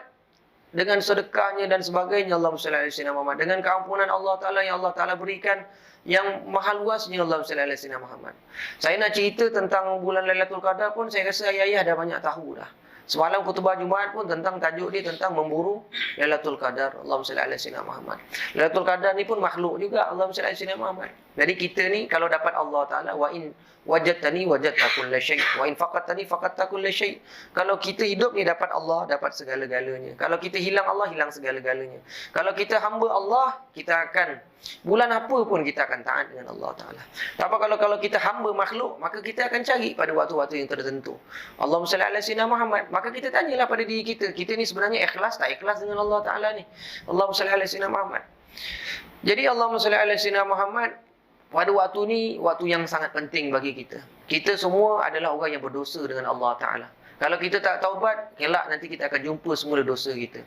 dengan sedekahnya dan sebagainya, Allahumma salli ala sayyidina Muhammad, dengan keampunan Allah Taala yang Allah Taala berikan yang maha luasnya, Allahumma salli ala sayyidina Muhammad. Saya nak cerita tentang bulan Lailatul Qadar pun saya rasa ayah-ayah dah banyak tahu dah. Semalam khutbah Jumaat pun tentang tajuk dia tentang memburu Lailatul Qadar. Allahumma salli ala sayyidina Muhammad. Lailatul Qadar ni pun makhluk juga. Allahumma salli ala sayyidina Muhammad. Jadi kita ni kalau dapat Allah Taala, wa in wajadtani wajadta kulla syai', wa in faqadtani faqadta kulla syai'. Kalau kita hidup ni dapat Allah, dapat segala-galanya. Kalau kita hilang Allah, hilang segala-galanya. Kalau kita hamba Allah, kita akan bulan apa pun kita akan taat dengan Allah Taala. Tapi kalau kita hamba makhluk, maka kita akan cari pada waktu-waktu yang tertentu. Allahumma salli ala sayyidina Muhammad. Maka kita tanyalah pada diri kita, kita ni sebenarnya ikhlas tak ikhlas dengan Allah Taala ni? Allahumma salli ala sayyidina Muhammad. Jadi Allahumma salli ala sayyidina Muhammad, pada waktu ni, waktu yang sangat penting bagi kita. Kita semua adalah orang yang berdosa dengan Allah Ta'ala. Kalau kita tak taubat, kelak nanti kita akan jumpa semula dosa kita.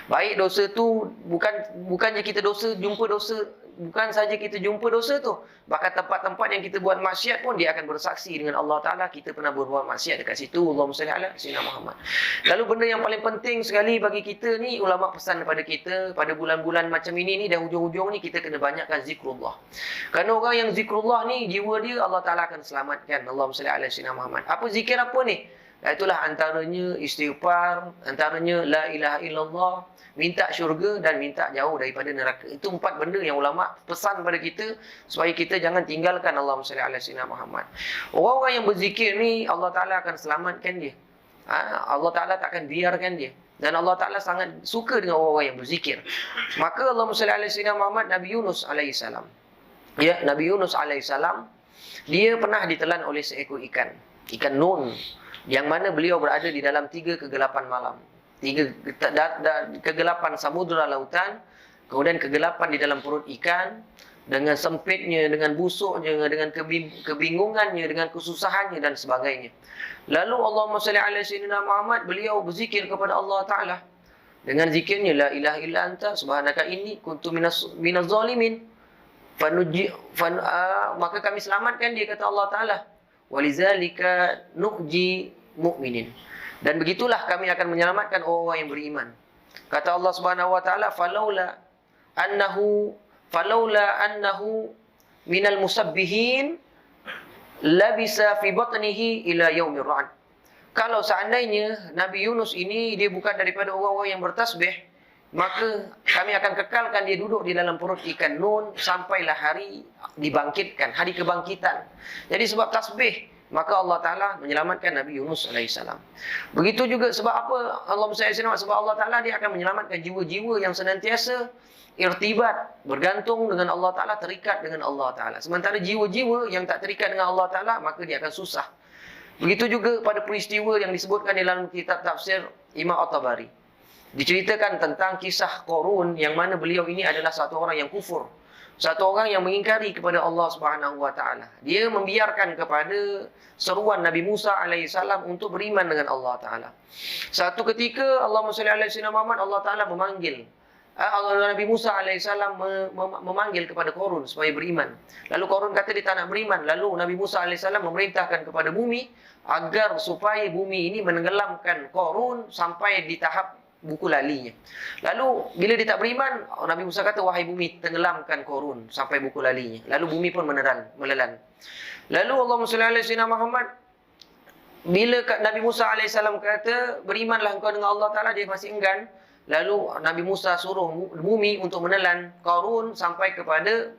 Baik dosa tu, bukannya kita jumpa dosa, bukan saja kita jumpa dosa tu. Bahkan tempat-tempat yang kita buat maksiat pun, dia akan bersaksi dengan Allah Ta'ala, kita pernah berbuat maksiat dekat situ. Allahumma salli ala sayyidina Muhammad. Lalu benda yang paling penting sekali bagi kita ni, ulama pesan kepada kita, pada bulan-bulan macam ini ni, dah hujung-hujung ni, kita kena banyakkan zikrullah. Kerana orang yang zikrullah ni, jiwa dia Allah Ta'ala akan selamatkan. Allahumma salli ala sayyidina Muhammad. Apa zikir apa ni? Itulah antaranya istighfar, antaranya la ilaha illallah, minta syurga dan minta jauh daripada neraka. Itu 4 benda yang ulama pesan pada kita supaya kita jangan tinggalkan. Allahumma salli ala sayyidina Muhammad. Orang-orang yang berzikir ni Allah Ta'ala akan selamatkan dia. Allah Ta'ala tak akan biarkan dia. Dan Allah Ta'ala sangat suka dengan orang-orang yang berzikir. Maka Allahumma salli ala sayyidina Muhammad, Nabi Yunus alaihissalam. Ya, Nabi Yunus alaihissalam, dia pernah ditelan oleh seekor ikan. Ikan Nun. Yang mana beliau berada di dalam 3 kegelapan malam. 3 kegelapan samudra lautan, kemudian kegelapan di dalam perut ikan, dengan sempitnya, dengan busuknya, dengan kebingungannya, dengan kesusahannya dan sebagainya. Lalu Allahumma salli ala sayyidina Muhammad, beliau berzikir kepada Allah Ta'ala. Dengan zikirnya, la ilaha illa anta subhanaka inni kuntu minaz zalimin. Maka kami selamatkan dia, kata Allah Ta'ala. Walizalika nu'ji mu'minin. Dan begitulah kami akan menyelamatkan orang yang beriman. Kata Allah Subhanahu wa taala, falaula annahu minal musabbihin labisa fi batnihi ila yaumir ra'd. Kalau seandainya Nabi Yunus ini dia bukan daripada orang-orang yang bertasbih, maka kami akan kekalkan dia duduk di dalam perut ikan Nun sampailah hari dibangkitkan, hari kebangkitan. Jadi sebab tasbih, maka Allah Ta'ala menyelamatkan Nabi Yunus alaihissalam. Begitu juga sebab apa Allah SWT, sebab Allah Ta'ala dia akan menyelamatkan jiwa-jiwa yang senantiasa irtibat, bergantung dengan Allah Ta'ala, terikat dengan Allah Ta'ala. Sementara jiwa-jiwa yang tak terikat dengan Allah Ta'ala, maka dia akan susah. Begitu juga pada peristiwa yang disebutkan dalam kitab tafsir Imam At-Tabari. Diceritakan tentang kisah Qarun, yang mana beliau ini adalah satu orang yang kufur. Satu orang yang mengingkari kepada Allah Subhanahu wa taala. Dia membiarkan kepada seruan Nabi Musa alaihissalam untuk beriman dengan Allah Taala. Satu ketika Allahumma shalli ala sayyidina Muhammad, Allah Taala memanggil Nabi Musa alaihissalam memanggil kepada Qarun supaya beriman. Lalu Qarun kata dia tak nak beriman. Lalu Nabi Musa alaihissalam memerintahkan kepada bumi agar supaya bumi ini menenggelamkan Qarun sampai di tahap buku lalinya. Lalu bila dia tak beriman, Nabi Musa kata, wahai bumi, tenggelamkan Qarun sampai buku lalinya. Lalu bumi pun melelan. Lalu Allahumma shalli ala sayyidina Muhammad, bila Nabi Musa alaihissalam kata, berimanlah engkau dengan Allah Ta'ala, dia masih enggan. Lalu Nabi Musa suruh bumi untuk menelan Qarun sampai kepada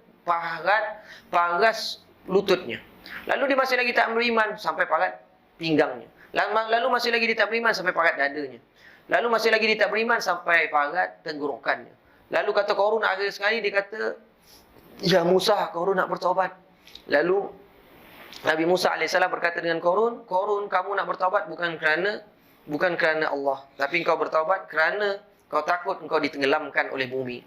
paras lututnya. Lalu dia masih lagi tak beriman sampai parat pinggangnya. Lalu masih lagi dia tak beriman sampai parat dadanya. Lalu masih lagi dia tak beriman sampai parat tenggorokannya. Lalu kata Qarun akhir sekali, dia kata, ya Musa, Qarun nak bertaubat. Lalu Nabi Musa AS berkata dengan Qarun, Qarun, kamu nak bertaubat bukan kerana Allah, tapi engkau bertaubat kerana kau takut engkau ditenggelamkan oleh bumi.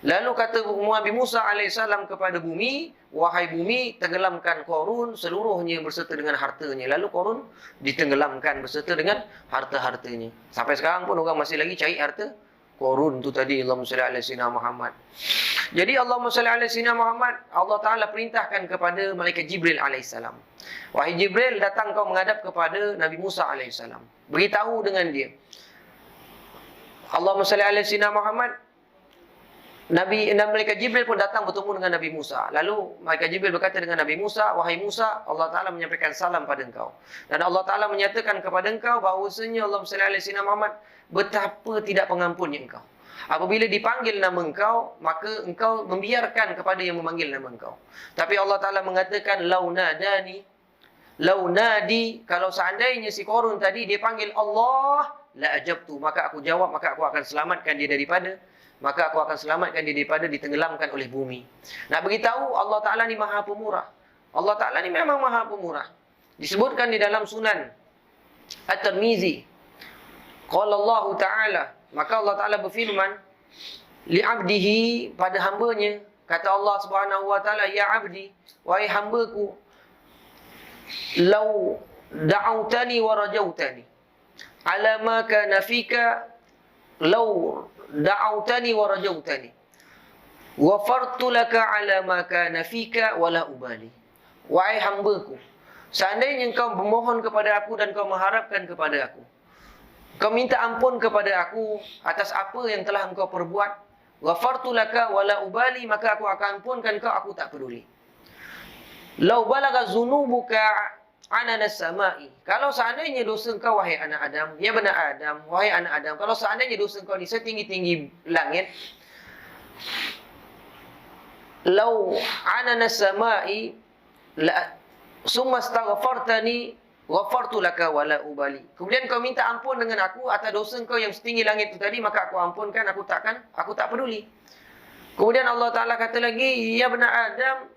Lalu kata Nabi Musa AS kepada bumi, wahai bumi, tenggelamkan Qarun seluruhnya berserta dengan hartanya. Lalu Qarun ditenggelamkan berserta dengan harta-hartanya. Sampai sekarang pun orang masih lagi cari harta Qarun tu tadi. Allahumma shalli ala sayyidina Muhammad. Jadi Allahumma shalli ala sayyidina Muhammad, Allah Ta'ala perintahkan kepada malaikat Jibril alaihissalam, wahai Jibril, datang kau menghadap kepada Nabi Musa alaihissalam, beritahu dengan dia. Allahumma shalli ala sayyidina Muhammad. Nabi dan malaikat Jibril pun datang bertemu dengan Nabi Musa. Lalu malaikat Jibril berkata dengan Nabi Musa, wahai Musa, Allah Ta'ala menyampaikan salam pada engkau. Dan Allah Ta'ala menyatakan kepada engkau bahawasanya Allahumma shalli ala sayyidina Muhammad, betapa tidak pengampunnya engkau. Apabila dipanggil nama engkau, maka engkau membiarkan kepada yang memanggil nama engkau. Tapi Allah Ta'ala mengatakan, lau nadi, kalau seandainya si Qarun tadi dia panggil Allah, la ajabtu, maka aku jawab, maka aku akan selamatkan dia daripada ditenggelamkan oleh bumi. Nak beritahu Allah Ta'ala ni maha pemurah. Allah Ta'ala ni memang maha pemurah. Disebutkan di dalam Sunan At-Tirmizi, qala Allah Ta'ala, maka Allah Ta'ala berfirman, li'abdihi, pada hambanya, kata Allah Subhanahu wa Ta'ala, ya abdi, wahai hambaku, lau da'autani wa rajautani ala ma kana fika, lau da'autani wa rajautani ghafartu laka ala ma kana fika wala ubali. Wahai hambaku, seandainya engkau memohon kepada aku dan kau mengharapkan kepada aku, kau minta ampun kepada aku atas apa yang telah engkau perbuat, ghafartu laka wala ubali, maka aku akan ampunkan kau, aku tak peduli. Lau balagha zunubuka ananas samai, kalau seandainya dosa engkau wahai anak Adam, ya benar Adam, wahai anak Adam, kalau seandainya dosa engkau ni setinggi-tinggi langit, lau ananas samai la summa astaghfartani ghafartu laka wala ubali, kemudian kau minta ampun dengan aku atas dosa engkau yang setinggi langit itu tadi, maka aku ampunkan, aku tak peduli. Kemudian Allah Ta'ala kata lagi, ya benar Adam,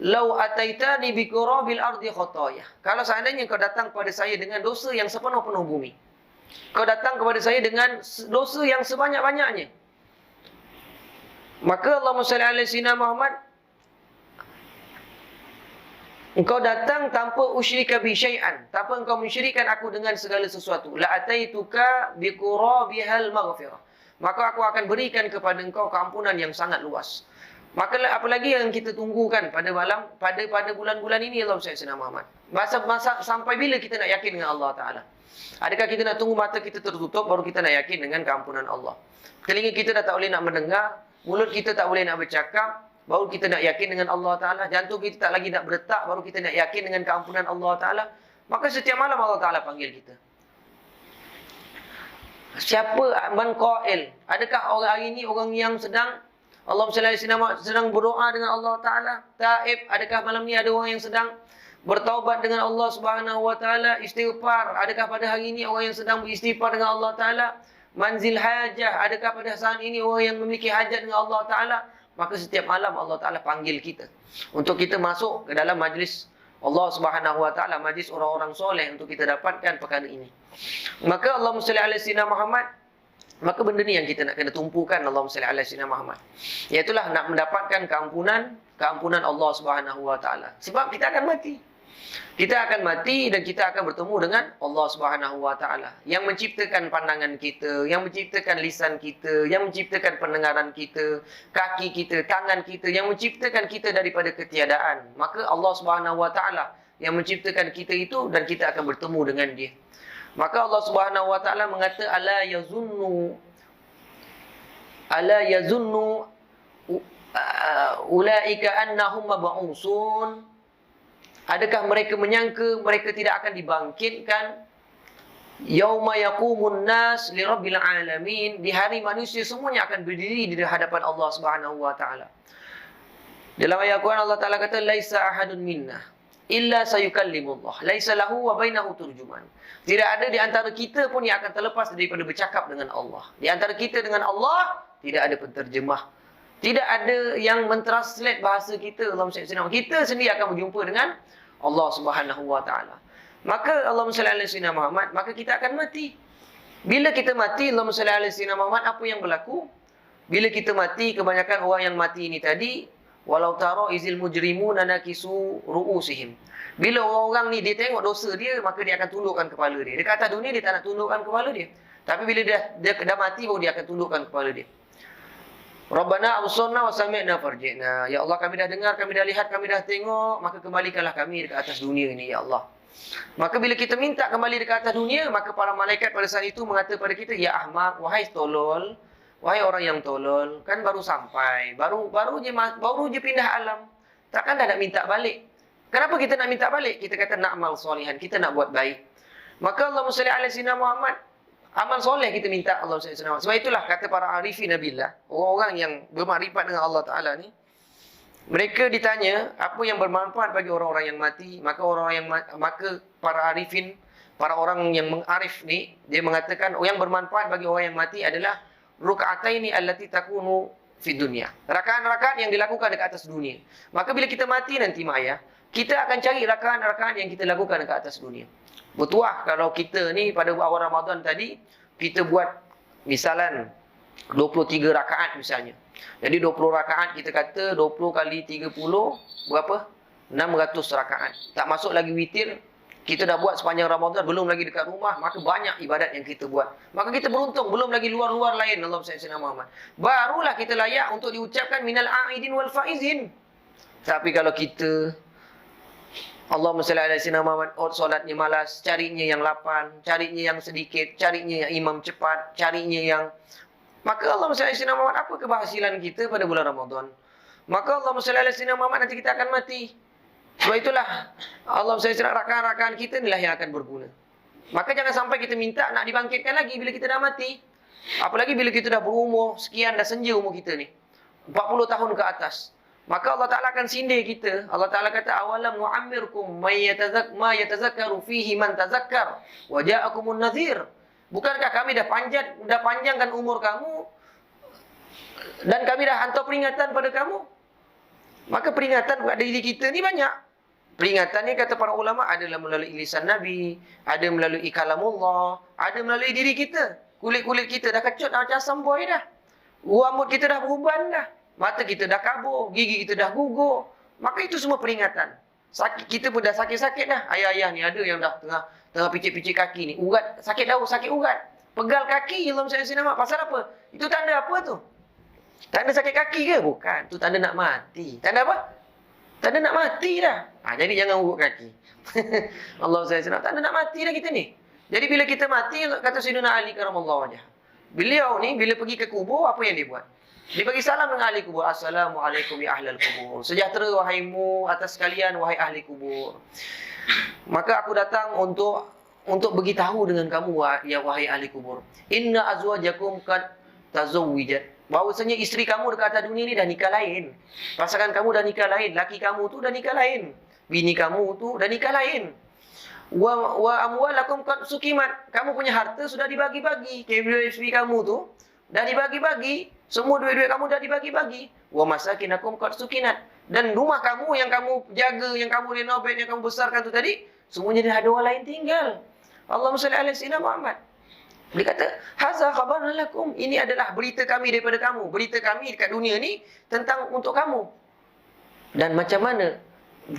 lau ataitani bi qurabil ardi khataya, kalau seandainya kau datang kepada saya dengan dosa yang sepenuh-penuh bumi, kau datang kepada saya dengan dosa yang sebanyak-banyaknya, maka Allahumma shalli ala sayyidina Muhammad, engkau datang tanpa usyrika bi syai'an, tanpa engkau mensyirikkan aku dengan segala sesuatu, la ataituka bi qurabihal maghfirah, maka aku akan berikan kepada engkau keampunan yang sangat luas. Maka apalagi yang kita tunggukan pada bulan-bulan ini, Allahumma shalli ala Muhammad. Masa sampai bila kita nak yakin dengan Allah Ta'ala? Adakah kita nak tunggu mata kita tertutup baru kita nak yakin dengan keampunan Allah? Telinga kita dah tak boleh nak mendengar, mulut kita tak boleh nak bercakap, baru kita nak yakin dengan Allah Ta'ala. Jantung kita tak lagi nak berdetak, baru kita nak yakin dengan keampunan Allah Ta'ala. Maka setiap malam Allah Ta'ala panggil kita. Siapa man qail? Adakah orang hari ini orang yang sedang Allahumma shalli ala Muhammad sedang berdoa dengan Allah Ta'ala? Taib, adakah malam ni ada orang yang sedang bertaubat dengan Allah Subhanahu wa Ta'ala, istighfar? Adakah pada hari ini orang yang sedang beristighfar dengan Allah Ta'ala? manzil hajah, adakah pada saat ini orang yang memiliki hajat dengan Allah Ta'ala? Maka setiap malam Allah Ta'ala panggil kita untuk kita masuk ke dalam majlis Allah Subhanahu Wa Ta'ala, majlis orang-orang soleh, untuk kita dapatkan perkara ini. Maka Allahumma salli ala sayyidina Muhammad, maka benda ni yang kita nak kena tumpukan, Allahumma salli ala sayyidina Muhammad. Iaitulah nak mendapatkan keampunan Allah Subhanahu Wa Ta'ala. Sebab kita akan mati. Kita akan mati dan kita akan bertemu dengan Allah Subhanahu Wa Ta'ala, yang menciptakan pandangan kita, yang menciptakan lisan kita, yang menciptakan pendengaran kita, kaki kita, tangan kita, yang menciptakan kita daripada ketiadaan. Maka Allah Subhanahu Wa Ta'ala yang menciptakan kita itu, dan kita akan bertemu dengan Dia. Maka Allah Subhanahu Wa Ta'ala mengata, ala yazunnu ulaika annahum mab'usun. Adakah mereka menyangka mereka tidak akan dibangkitkan? Yauma yaqumun nas li rabbil alamin, di hari manusia semuanya akan berdiri di hadapan Allah Subhanahu Wa Ta'ala. Dalam ayat Quran Allah Ta'ala kata, laisa ahadun minna illa sayukallimullah laisa lahu wa bainahu turjuman. Tidak ada di antara kita pun yang akan terlepas daripada bercakap dengan Allah. Di antara kita dengan Allah tidak ada penterjemah. Tidak ada yang mentranslate bahasa kita. Kita sendiri akan berjumpa dengan Allah Subhanahu Wa Ta'ala. Maka Allahumma salli ala sayyidina Muhammad, maka kita akan mati. Bila kita mati, Allahumma salli ala sayyidina Muhammad, apa yang berlaku? Bila kita mati, kebanyakan orang yang mati ini tadi, walau tara izil mujrimuna nakisu ru'usihim. Bila orang-orang ni dia tengok dosa dia, maka dia akan tundukkan kepala dia. Dekat atas dunia dia tak nak tundukkan kepala dia. Tapi bila dia dah mati, baru dia akan tundukkan kepala dia. Rabbana absarna wa sami'na farji'na. Ya Allah, kami dah dengar, kami dah lihat, kami dah tengok, maka kembalikanlah kami dekat atas dunia ini, ya Allah. Maka bila kita minta kembali dekat atas dunia, maka para malaikat pada saat itu mengata pada kita, ya ahmak, wahai tolol, wahai orang yang tolol, kan baru sampai, baru je pindah alam, takkan dah nak minta balik. Kenapa kita nak minta balik? Kita kata nak amal solihan, kita nak buat baik. Maka Allahumma salli ala sayyidina Muhammad, amal soleh kita minta Allah SWT. Sebab itulah kata para arifin Nabilah, orang-orang yang bermakrifat dengan Allah Ta'ala ni, mereka ditanya apa yang bermanfaat bagi orang-orang yang mati. Maka para arifin, para orang yang mengarif ni, dia mengatakan yang bermanfaat bagi orang yang mati adalah ruk'ataini allati takunu fi dunya. Rakaat-rakaat yang dilakukan dekat atas dunia. Maka bila kita mati nanti Maya, kita akan cari rakaat-rakaat yang kita lakukan dekat atas dunia. Bertuah kalau kita ni pada awal Ramadan tadi, kita buat misalan 23 rakaat misalnya. Jadi 20 rakaat kita kata 20 kali 30 berapa? 600 rakaat. Tak masuk lagi witir. Kita dah buat sepanjang Ramadan, belum lagi dekat rumah, maka banyak ibadat yang kita buat. Maka kita beruntung, belum lagi luar-luar lain. Allahumma salli ala Muhammad. Barulah kita layak untuk diucapkan minal a'idin wal faizin. Tapi kalau kita Allahumma salli ala sayyidina Muhammad, solatnya malas, carinya yang 8, carinya yang sedikit, carinya yang imam cepat, carinya yang, maka Allahumma salli ala sayyidina Muhammad, apa keberhasilan kita pada bulan Ramadan? Maka Allahumma salli ala sayyidina Muhammad, nanti kita akan mati. Sebab itulah Allah SWT, rakan-rakan kita inilah yang akan berguna. Maka jangan sampai kita minta nak dibangkitkan lagi bila kita dah mati. Apalagi bila kita dah berumur sekian, dah senja umur kita ni, 40 tahun ke atas. Maka Allah Ta'ala akan sindir kita. Allah Ta'ala kata, awalam nu'ammirkum ma yatazakkaru fihi man tazakkar wa ja'akumun nadhir. Bukankah kami dah panjangkan umur kamu dan kami dah hantar peringatan pada kamu? Maka peringatan pada diri kita ni banyak. Peringatan ni kata para ulama adalah melalui lisan Nabi, ada melalui kalamullah, ada melalui diri kita. Kulit-kulit kita dah kecut macam asam boy dah. Rambut kita dah beruban dah. Mata kita dah kabur, gigi kita dah gugur. Maka itu semua peringatan. Sakit, kita pun dah sakit-sakit dah. Ayah-ayah ni ada yang dah tengah picit-picit kaki ni. Urat, sakit daun, sakit urat. Pegal kaki, Allah SWT nama. Pasal apa? Itu tanda apa tu? Tanda sakit kaki ke? Bukan. Itu tanda nak mati. Tanda apa? Tanda nak mati dah. Jadi jangan urut kaki. Allah SWT. Tanda nak mati dah kita ni. Jadi bila kita mati, kata Sayyidina Ali karamallahu wajhah, beliau ni bila pergi ke kubur, apa yang dia buat? Dia bagi salam dengan ahli kubur. Assalamualaikum ya ahlal kubur. Sejahtera wahaimu atas sekalian, wahai ahli kubur. Maka aku datang untuk beritahu dengan kamu, ya wahai ahli kubur. Inna azwajakum kad tazawwijat. Bahawasanya isteri kamu dekat atas dunia ni dah nikah lain. Pasangan kamu dah nikah lain. Laki kamu tu dah nikah lain. Bini kamu tu dah nikah lain. Wa amwalakum qad sukimat. Kamu punya harta sudah dibagi-bagi. KWSP kamu tu dah dibagi-bagi. Semua duit-duit kamu dah dibagi-bagi. Wa masakinakum qad sukinat. Dan rumah kamu yang kamu jaga, yang kamu renovate, yang kamu besarkan tu tadi, semuanya dah ada orang lain tinggal. Allahumma salli ala sayyidina Muhammad. Dia kata, haza khabaran lakum. Ini adalah berita kami daripada kamu. Berita kami dekat dunia ni tentang untuk kamu. Dan macam mana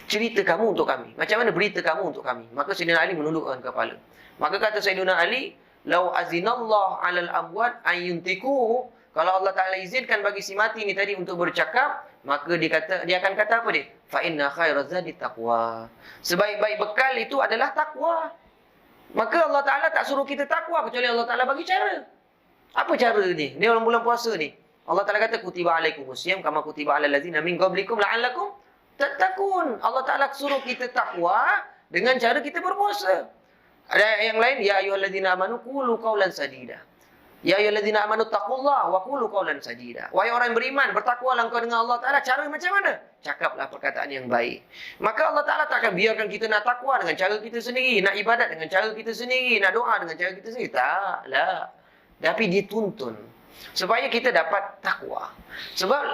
cerita kamu untuk kami? Macam mana berita kamu untuk kami? Maka Sayyidina Ali menundukkan kepala. Maka kata Sayyidina Ali, lau azinallah alal amwat ayyuntiku. Kalau Allah Ta'ala izinkan bagi si mati ni tadi untuk bercakap, maka dia akan kata apa dia? Fa inna khairaz zadi taqwa. Sebaik-baik bekal itu adalah takwa. Maka Allah Ta'ala tak suruh kita takwa kecuali Allah Ta'ala bagi cara. Apa cara ni? Dia dalam bulan puasa ni. Allah Ta'ala kata, kutiba alaikumusiyam kama kutiba alal ladzina min qablikum la'allakum tattaqun. Allah Ta'ala suruh kita takwa dengan cara kita berpuasa. Ada yang lain, ya ayyuhalladzina amanu qulu qawlan sadida. Ya ayyuhalladzina amanu taqullaha wa qulu qawlan sadida. Wahai orang yang beriman, bertakwalah engkau dengan Allah Ta'ala. Cara macam mana? Cakaplah perkataan yang baik. Maka Allah Ta'ala tak akan biarkan kita nak takwa dengan cara kita sendiri, nak ibadat dengan cara kita sendiri, nak doa dengan cara kita sendiri. Taklah. Tapi dituntun supaya kita dapat takwa. Sebab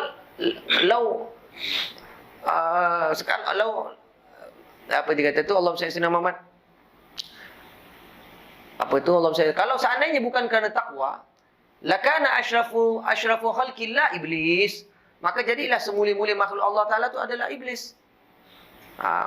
apa dia kata tu, Allah Sayyidina Muhammad, apa tu Allah Sayyidina, kalau seandainya bukan kerana takwa, lakana asyrafu khalqillah iblis, maka jadilah semula-mula makhluk Allah Ta'ala tu adalah iblis.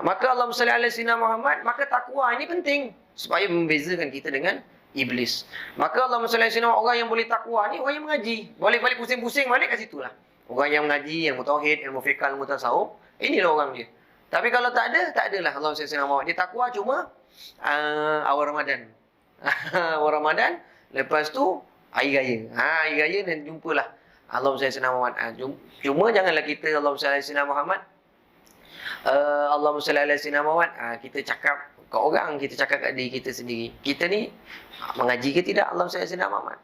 Maka Allah salli ala sayyidina Muhammad, maka takwa ini penting supaya membezakan kita dengan iblis. Maka Allah salli ala sayyidina Muhammad, orang yang boleh takwa ni orang yang mengaji. Balik pusing-pusing balik kat situlah. Orang yang mengaji, yang tauhid, ilmu fiqh, ilmu tasawuf, inilah orang dia. Tapi kalau tak adalah Allah salli ala sayyidina Muhammad. Dia takwa cuma awal Ramadan. Awal Ramadan, lepas tu hari raya. Hari raya dan jumpalah Allahumma salli ala Muhammad. Cuma janganlah kita Allahumma salli ala Muhammad. Allahumma salli ala Muhammad. Kita cakap ke orang, kita cakap kat diri kita sendiri. Kita ni mengaji ke tidak Allahumma salli ala Muhammad?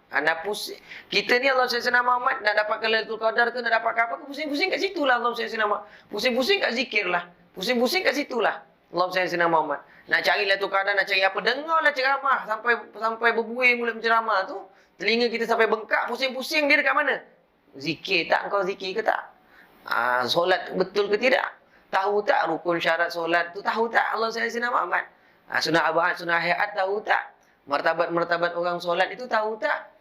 Kita ni Allahumma salli ala Muhammad nak dapatkan Lailatul Qadar ke, nak dapat apa ke, pusing-pusing kat situlah Allahumma salli ala Muhammad. Pusing-pusing kat zikir lah. Pusing-pusing kat situlah Allahumma salli ala Muhammad. Nak cari Lailatul Qadar, nak cari apa, dengarlah ceramah sampai berbuih mulut menceramah tu. Telinga kita sampai bengkak, pusing-pusing dia dekat mana? Zikir tak? Kau zikir ke tak? Solat betul ke tidak? Tahu tak rukun syarat solat tu? Tahu tak Allah Sayyidina Muhammad? Sunnah abaat, sunnah hayat tahu tak? Martabat-martabat orang solat itu tahu tak?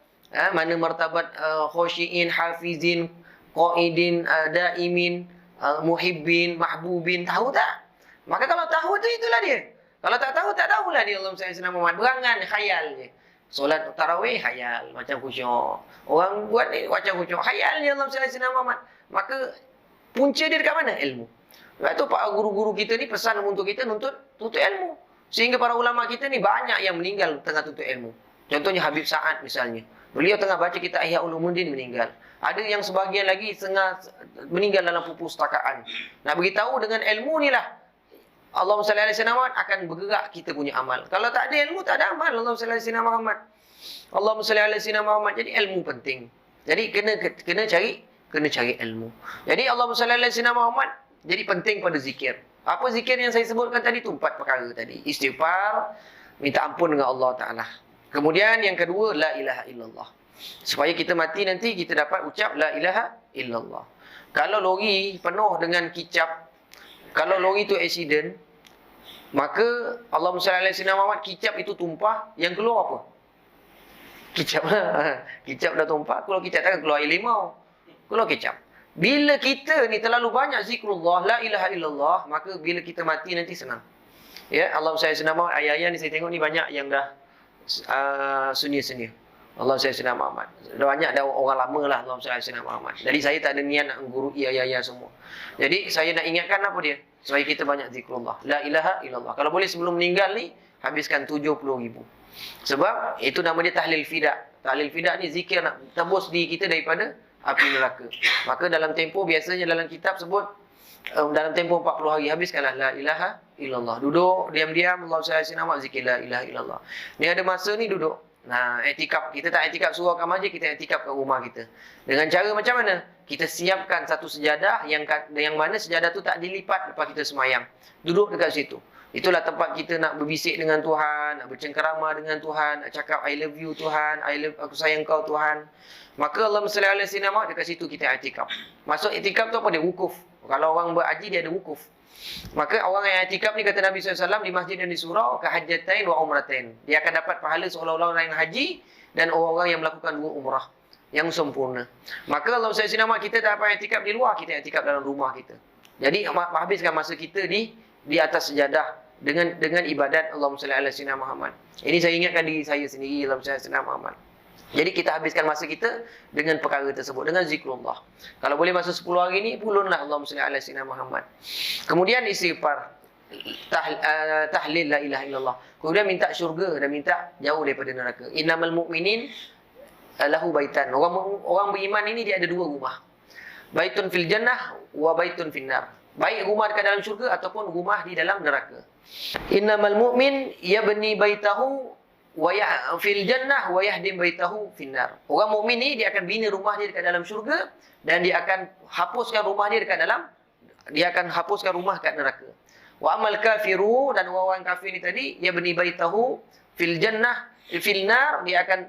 Mana martabat khosyiin, hafizin, qaidin, daimin, muhibbin, mahbubin, tahu tak? Maka kalau tahu tu itulah dia. Kalau tak tahu, tak tahulah dia Allah Sayyidina Muhammad. Berangan, khayal je. Solat tarawih, khayal. Macam khusyuk. Orang buat ni, macam khusyuk. Khayal ni Allah Sayyidina Muhammad. Maka, punca dia dekat mana? Ilmu. Sebab tu, para guru-guru kita ni pesan untuk kita tuntut ilmu. Sehingga para ulama kita ni banyak yang meninggal tengah tuntut ilmu. Contohnya Habib Sa'ad misalnya. Beliau tengah baca kitab Ihya Ulumuddin meninggal. Ada yang sebahagian lagi tengah meninggal dalam perpustakaan. Nak beritahu dengan ilmu ni lah Allahumma salli ala sayyidina Muhammad akan bergerak kita punya amal. Kalau tak ada ilmu, tak ada amal. Allahumma salli ala sayyidina Muhammad. Allahumma salli ala sayyidina Muhammad. Jadi ilmu penting. Jadi kena cari ilmu. Jadi Allahumma salli ala sayyidina Muhammad jadi penting pada zikir. Apa zikir yang saya sebutkan tadi tu? 4 perkara tadi. Istighfar, minta ampun dengan Allah Ta'ala. Kemudian yang kedua, la ilaha illallah. Supaya kita mati nanti kita dapat ucap la ilaha illallah. Kalau lori penuh dengan kicap, kalau lori tu accident, maka Allahumma salli ala sayyidina Muhammad, kicap itu tumpah, yang keluar apa? Kicap. Kicap dah tumpah, keluar kicap, takkan keluar air limau. Keluar kicap. Bila kita ni terlalu banyak zikrullah, la ilaha illallah, maka bila kita mati nanti senang. Ya, Allahumma salli ala sayyidina Muhammad. Ayat-ayat ni saya tengok ni banyak yang dah sunyi-sunyi. Allahumma salli ala sayyidina Muhammad. Banyak dah orang lama lah Allahumma salli ala sayyidina Muhammad. Jadi saya tak ada niat nak menggurui ayat-ayat semua. Jadi saya nak ingatkan apa dia? Supaya kita banyak zikrullah. La ilaha illallah. Kalau boleh sebelum meninggal ni, habiskan 70,000. Sebab itu nama dia tahlil fidak. Tahlil fidak ni zikir nak tebus diri kita daripada api neraka. Maka dalam tempoh, biasanya dalam kitab sebut, dalam tempoh 40 hari, habiskanlah la ilaha illallah. Duduk, diam-diam, Allah SWT, zikir la ilaha illallah. Ni ada masa ni duduk. Nah, etikaf. Kita tak etikaf surau Kamaji, kita etikaf kat rumah kita. Dengan cara macam mana? Kita siapkan satu sejadah yang mana sejadah tu tak dilipat lepas kita semayang. Duduk dekat situ. Itulah tempat kita nak berbisik dengan Tuhan, nak bercengkerama dengan Tuhan, nak cakap I love you Tuhan, aku sayang kau Tuhan. Maka Allah SWT dekat situ kita i'tikaf. Masuk i'tikaf tu apa dia? Wukuf. Kalau orang berhaji dia ada wukuf. Maka orang yang i'tikaf ni kata Nabi SAW di masjid yang di surau kahajjatain wa umratain. Dia akan dapat pahala seolah-olah orang yang haji dan orang-orang yang melakukan 2 umrah yang sempurna. Maka Allah SWT kita tak dapat i'tikaf di luar, kita i'tikaf dalam rumah kita. Jadi habiskan masa kita di atas sejadah dengan ibadat Allahumma salli ala sayyidina Muhammad. Ini saya ingatkan diri saya sendiri, Allahumma salli ala sayyidina Muhammad. Jadi kita habiskan masa kita dengan perkara tersebut, dengan zikrullah. Kalau boleh masa 10 hari ni, pulunlah Allahumma salli ala sayyidina Muhammad. Kemudian istighfar, tahlil la ilaha illallah. Kemudian minta syurga dan minta jauh daripada neraka. Innamal mu'minin lahu baitan. Orang beriman ini dia ada 2 rumah. Baitun fil jannah wa baitun fil nar. Baik rumah dekat dalam syurga ataupun rumah di dalam neraka. Innamal mu'min yabni baitahu wa fil jannah wa yahdim baitahu fil nar. Orang mukmin ni dia akan bina rumah dia dekat dalam syurga dan dia akan hapuskan rumah dia dekat neraka. Wa amal kafiru, dan orang kafir ni tadi yabni baitahu fil jannah fil nar,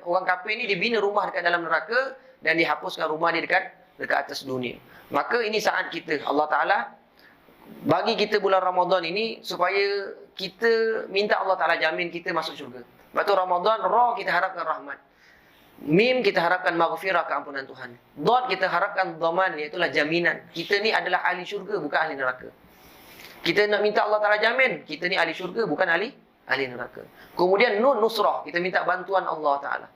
orang kafir ni dia bina rumah dekat dalam neraka dan dihapuskan rumah dia dekat atas dunia. Maka ini saat kita, Allah Ta'ala bagi kita bulan Ramadan ini supaya kita minta Allah Ta'ala jamin kita masuk syurga. Sebab tu Ramadan, Ra kita harapkan rahmat, Mim kita harapkan maghfirah, keampunan Tuhan, Dad kita harapkan dhaman, iaitulah jaminan. Kita ni adalah ahli syurga, bukan ahli neraka. Kita nak minta Allah Ta'ala jamin kita ni ahli syurga, bukan ahli neraka. Kemudian Nun, nusrah, kita minta bantuan Allah Ta'ala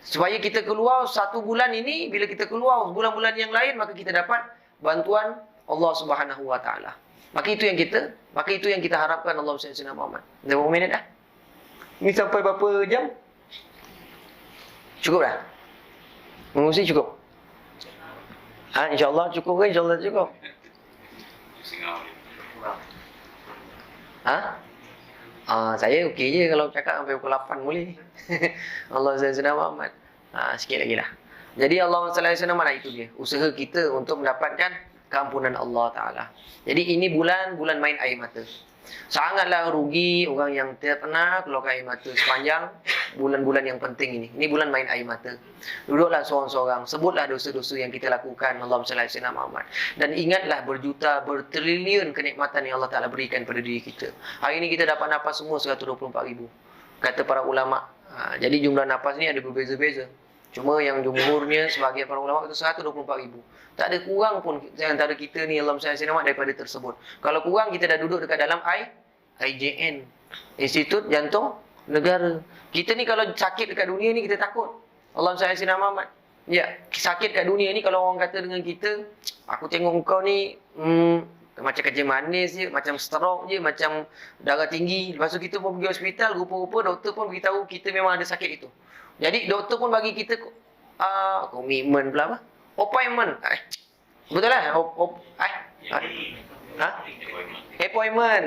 supaya kita keluar 1 bulan ini. Bila kita keluar bulan-bulan yang lain, maka kita dapat bantuan Allah Subhanahu Wa Ta'ala. Maka itu yang kita harapkan Allah SWT Muhammad. Dah berapa minit dah? Ini sampai berapa jam? Cukup dah? Mengungsi cukup? InsyaAllah cukup ke? InsyaAllah cukup. Saya okey je kalau cakap sampai pukul 8 boleh. Allah SWT Muhammad. Sikit lagi lah. Jadi Allah SWT Muhammad, itu dia usaha kita untuk mendapatkan keampunan Allah Ta'ala. Jadi ini bulan main air mata. Sangatlah rugi orang yang tidak pernah keluarkan air mata sepanjang bulan-bulan yang penting ini. Ini bulan main air mata. Duduklah seorang-seorang, sebutlah dosa-dosa yang kita lakukan, Allahumma salli ala Muhammad. Dan ingatlah bertriliun kenikmatan yang Allah Ta'ala berikan pada diri kita. Hari ini kita dapat nafas semua 124,000, kata para ulama. Jadi jumlah nafas ni ada berbeza-beza. Cuma yang jumhurnya sebahagian para ulama itu 124,000. Tak ada kurang pun antara kita ni Allahumma salli ala Muhammad daripada tersebut. Kalau kurang, kita dah duduk dekat dalam IJN, Institut Jantung Negara. Kita ni kalau sakit dekat dunia ni kita takut. Allahumma salli ala Muhammad. Ya, sakit kat dunia ni kalau orang kata dengan kita, aku tengok kau ni macam kerja manis je, macam stroke je, macam darah tinggi. Lepas tu kita pun pergi hospital, rupa-rupa doktor pun beritahu kita memang ada sakit itu. Jadi doktor pun bagi kita komitmen pula apa? Appointment. Betul lah? Appointment.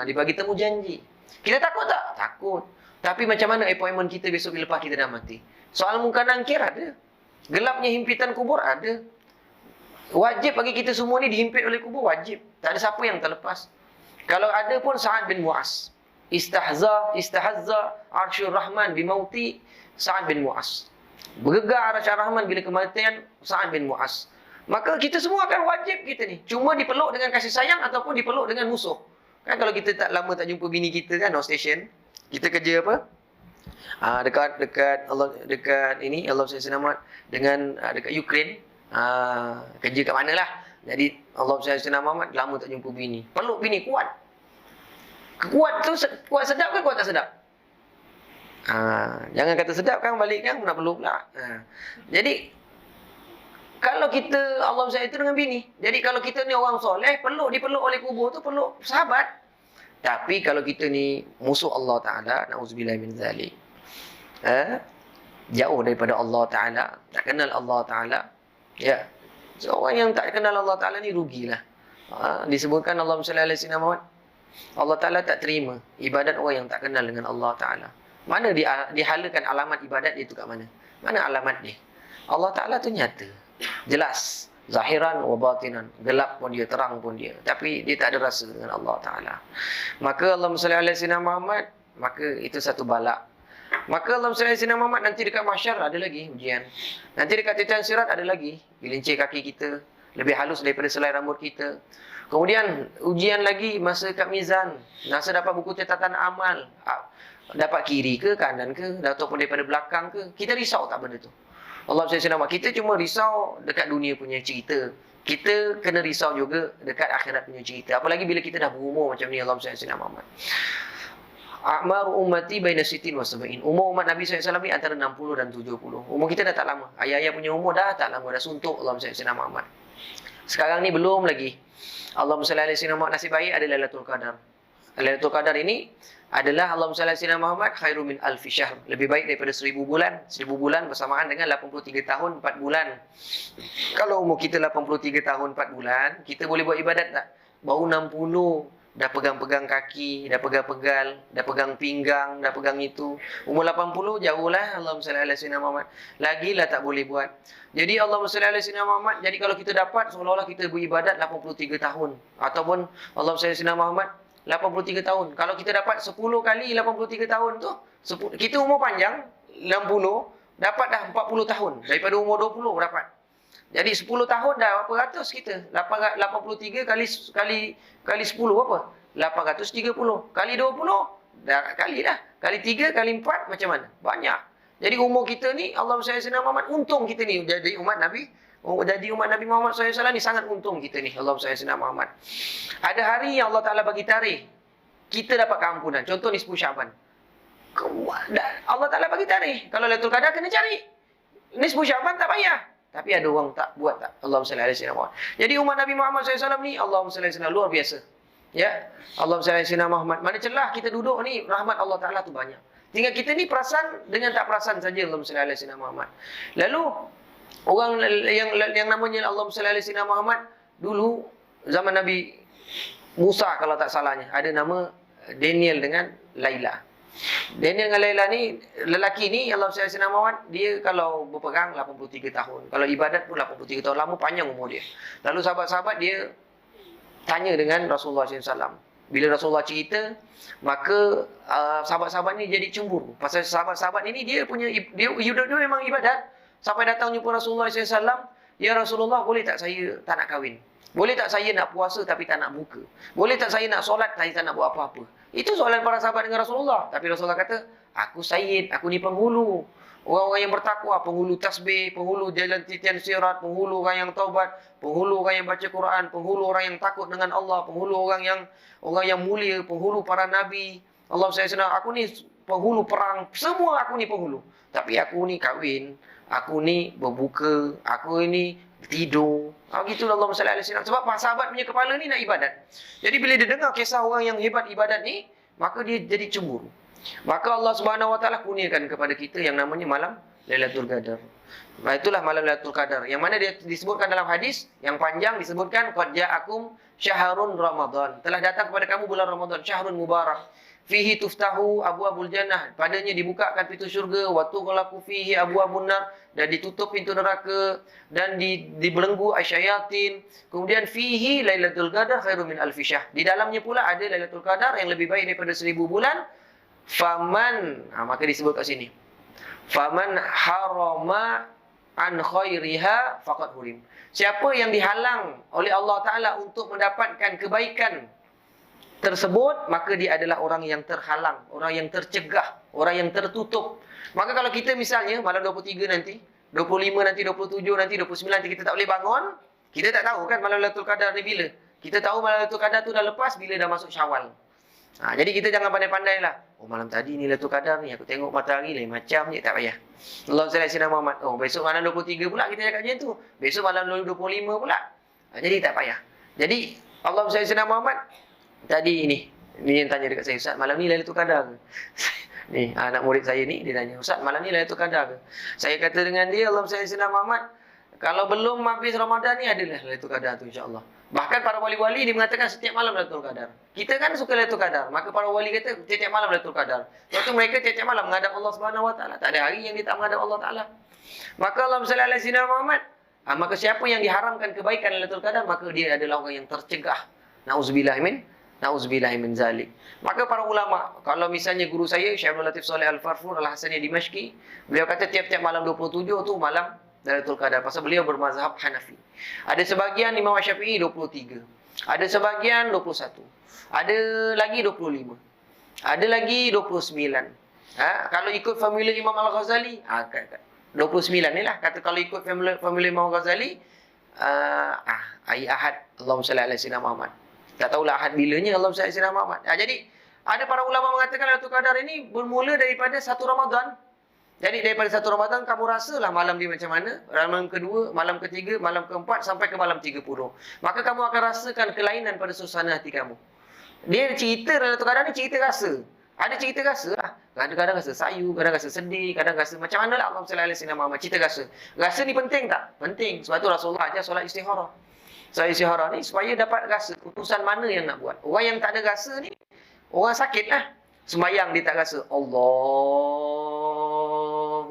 Dibagi temu janji. Kita takut tak? Takut. Tapi macam mana appointment kita besok lepas kita dah mati? Soal mungkar nangkir ada. Gelapnya himpitan kubur ada. Wajib bagi kita semua ni dihimpit oleh kubur, wajib. Tak ada siapa yang terlepas. Kalau ada pun Sa'ad bin Mu'az. Istahazza arsyur rahman bimauti Sa'ad bin Mu'az. Bergegar arsy rahman bila kematian Sa'ad bin Mu'az. Maka kita semua akan wajib kita ni. Cuma dipeluk dengan kasih sayang ataupun dipeluk dengan musuh. Kan kalau kita tak lama tak jumpa bini kita kan, no station. Kita kerja apa? Dekat ini Allah SWT dengan dekat Ukraine. Kerja kat mana lah. Jadi Allah SWT lama tak jumpa bini. Peluk bini kuat. Kuat tu kuat sedap ke kuat tak sedap? Jangan kata sedap kan balik kan nak peluk pula. Jadi kalau kita Allah SWT itu dengan bini. Jadi kalau kita ni orang soleh, dipeluk oleh kubur tu peluk sahabat. Tapi kalau kita ni musuh Allah Ta'ala, na'udzubillah min zalik, jauh daripada Allah Ta'ala, tak kenal Allah Ta'ala, ya, seorang yang tak kenal Allah Ta'ala ni rugilah. Disebutkan Allah SWT, Allah Ta'ala tak terima ibadat orang yang tak kenal dengan Allah Ta'ala. Mana dihalakan alamat ibadat dia tu kat mana? Mana alamat dia? Allah Ta'ala tu nyata, jelas. Zahiran wa batinan. Gelap pun dia, terang pun dia. Tapi dia tak ada rasa dengan Allah Ta'ala. Maka Allahumma salli ala sayyidina Muhammad, maka itu satu balak. Maka Allahumma salli ala sayyidina Muhammad, nanti dekat mahsyar ada lagi ujian. Nanti dekat titian sirat ada lagi. Gelincir kaki kita lebih halus daripada selai rambut kita. Kemudian ujian lagi masa kat mizan. Masa dapat buku catatan amal. Dapat kiri ke, kanan ke, ataupun daripada belakang ke. Kita risau tak benda tu? Allah SWT, kita cuma risau dekat dunia punya cerita. Kita kena risau juga dekat akhirat punya cerita. Apalagi bila kita dah berumur macam ni, Allah SWT. A'mar ummati baina sitin wa sab'in. Umur umat Nabi SAW ni antara 60 dan 70. Umur kita dah tak lama. Ayah-ayah punya umur dah tak lama. Dah suntuk Allah SWT Muhammad. Sekarang ni belum lagi. Allahumma salli ala sayyidina Muhammad, nasib baik ada Lailatul Qadar. Lailatul Qadar ini adalah Allahumma salli ala sayyidina Muhammad khairu min alfi syahr. Lebih baik daripada 1000 bulan. 1000 bulan bersamaan dengan 83 tahun 4 bulan. Kalau umur kita 83 tahun 4 bulan, kita boleh buat ibadat tak? Baru 60, dah pegang-pegang kaki, dah pegang-pegal, dah pegang pinggang, dah pegang itu. Umur 80 jauhlah Allahumma salli ala sayyidina Muhammad. Lagilah tak boleh buat. Jadi Allahumma salli ala sayyidina Muhammad, jadi kalau kita dapat seolah-olah kita beribadat 83 tahun ataupun Allahumma salli ala sayyidina Muhammad 83 tahun. Kalau kita dapat 10 kali 83 tahun tu, kita umur panjang 60, dapat dah 40 tahun. Daripada umur 20 dapat. Jadi 10 tahun dah berapa ratus kita? 83 kali 10 berapa? 830. Kali 20 dah kali dah. Kali 3 kali 4 macam mana? Banyak. Jadi umur kita ni Allahumma salli ala Muhammad, untung kita ni jadi umat Nabi. Jadi umat Nabi Muhammad SAW ni sangat untung kita ni. Allahumma salli ala Muhammad. Ada hari yang Allah Ta'ala bagi tarikh, kita dapat keampunan. Contoh nisfu Syaban. Allah Ta'ala bagi tarikh. Kalau Lailatul Qadar kena cari. Nisfu Syaban tak payah. Tapi ada orang tak buat tak. Allahumma salli ala Muhammad. Jadi umat Nabi Muhammad SAW ni Allahumma salli ala luar biasa. Ya. Allahumma salli ala Muhammad. Mana celah kita duduk ni, rahmat Allah Ta'ala tu banyak. Tinggal kita ni perasan dengan tak perasan saja Allahumma salli ala Muhammad. Lalu orang yang namanya Allahumma salli ala Muhammad dulu zaman Nabi Musa kalau tak salahnya ada nama Daniel dengan Laila. Daniel dengan Laila ni lelaki ni Allahumma salli ala Muhammad, dia kalau berperang 83 tahun. Kalau ibadat pun 83 tahun, lama panjang umur dia. Lalu sahabat-sahabat dia tanya dengan Rasulullah SAW. Bila Rasulullah cerita, maka sahabat-sahabat ni jadi cemburu. Pasal sahabat-sahabat ini dia hidup dia memang ibadat. Sampai datang jumpa Rasulullah SAW, ya Rasulullah, boleh tak saya tak nak kahwin? Boleh tak saya nak puasa tapi tak nak buka? Boleh tak saya nak solat tapi tak nak buat apa-apa? Itu soalan para sahabat dengan Rasulullah. Tapi Rasulullah kata, aku sayyid, aku ni penghulu. Orang-orang yang bertakwa, penghulu tasbih, penghulu jalan titian sirat, penghulu orang yang taubat, penghulu orang yang baca Quran, penghulu orang yang takut dengan Allah, penghulu orang yang mulia, penghulu para nabi. Allah SWT, aku ni penghulu perang, semua aku ni penghulu. Tapi aku ni kahwin, aku ni berbuka, aku ni tidur. Gitulah Allah SWT. Sebab sahabat punya kepala ni nak ibadat. Jadi bila dia dengar kisah orang yang hebat ibadat ni, maka dia jadi cemburu. Maka Allah Subhanahu Wa Taala kurniakan kepada kita yang namanya malam Lailatul Qadar. Itulah malam Lailatul Qadar. Yang mana dia disebutkan dalam hadis yang panjang, disebutkan qad ja'akum syahrun Ramadan. Telah datang kepada kamu bulan Ramadan, syahrun mubarak. Fihi tuftahu abwabul jannah. Padanya dibukakan pintu syurga, wa tughlaqu fihi abwabun nar, dan ditutup pintu neraka dan dibelenggu asyayatin. Kemudian fihi Lailatul Qadar khairum min alfi syahr. Di dalamnya pula ada Lailatul Qadar yang lebih baik daripada 1000 bulan. Faman, maka disebut kat sini. Faman harama an khairiha faqad hurim. Siapa yang dihalang oleh Allah Ta'ala untuk mendapatkan kebaikan tersebut, maka dia adalah orang yang terhalang, orang yang tercegah, orang yang tertutup. Maka kalau kita misalnya malam 23 nanti, 25 nanti, 27 nanti, 29 nanti kita tak boleh bangun, kita tak tahu kan malam Lailatul Qadar ni bila. Kita tahu malam Lailatul Qadar tu dah lepas bila dah masuk Syawal. Jadi kita jangan pandai-pandai lah. Oh, malam tadi ni Lailatul Qadar ni, aku tengok matahari lain macam je, tak payah. Allah SWT Muhammad. Oh, besok malam 23 pula kita cakap macam tu. Besok malam 25 pula. Jadi tak payah. Jadi Allah SWT Muhammad tadi ni yang tanya dekat saya, Ustaz, malam ni Lailatul Qadar ke? Ni anak murid saya ni, dia tanya, Ustaz, malam ni Lailatul Qadar ke? Saya kata dengan dia, Allah SWT Muhammad, kalau belum habis Ramadan ni adalah Lailatul Qadar tu, insya-Allah. Bahkan para wali-wali dia mengatakan setiap malam Lailatul Qadar. Kita kan suka Lailatul Qadar, maka para wali kata setiap malam Lailatul Qadar. Sebab tu mereka setiap malam menghadap Allah Subhanahu Wa Taala. Tak ada hari yang dia tak menghadap Allah Taala. Maka Allah SWT Muhammad Maka siapa yang diharamkan kebaikan Lailatul Qadar, maka dia adalah orang yang tercegah. Nauzubillah min zalik. Maka para ulama, kalau misalnya guru saya Syekh Abdul Latif Saleh Al-Farfur Al-Hasani Dimashqi, beliau kata tiap-tiap malam 27 tu malam Lailatul Qadar, pasal beliau bermazhab Hanafi. Ada sebahagian Imam Syafi'i 23. Ada sebahagian 21. Ada lagi 25. Ada lagi 29. Kalau ikut formula Imam Al-Ghazali, 29 ni lah. Kata kalau ikut formula Imam Al-Ghazali, hari Ahad, Allahumma salli ala sayyidina Muhammad. Tak tahulah Ahad bilanya, Allahumma salli ala sayyidina Muhammad. Jadi, ada para ulama mengatakan Lailatul Qadar ini bermula daripada 1 Ramadan. Jadi daripada 1 Ramadan kamu rasalah malam dia macam mana, malam kedua, malam ketiga, malam keempat sampai ke malam 30. Maka kamu akan rasakan kelainan pada suasana hati kamu. Dia cerita Lailatul Qadar ni cerita rasa. Ada cerita rasa lah. Kadang-kadang rasa sayu, kadang rasa sedih, kadang rasa macam mana lah Allah sallallahu alaihi wasallam cerita rasa. Rasa ni penting tak? Penting. Sebab tu Rasulullah ajar solat istikharah. Solat istikharah ni supaya dapat rasa keputusan mana yang nak buat. Orang yang tak ada rasa ni, orang sakit lah. Sembayang dia tak rasa. Allahu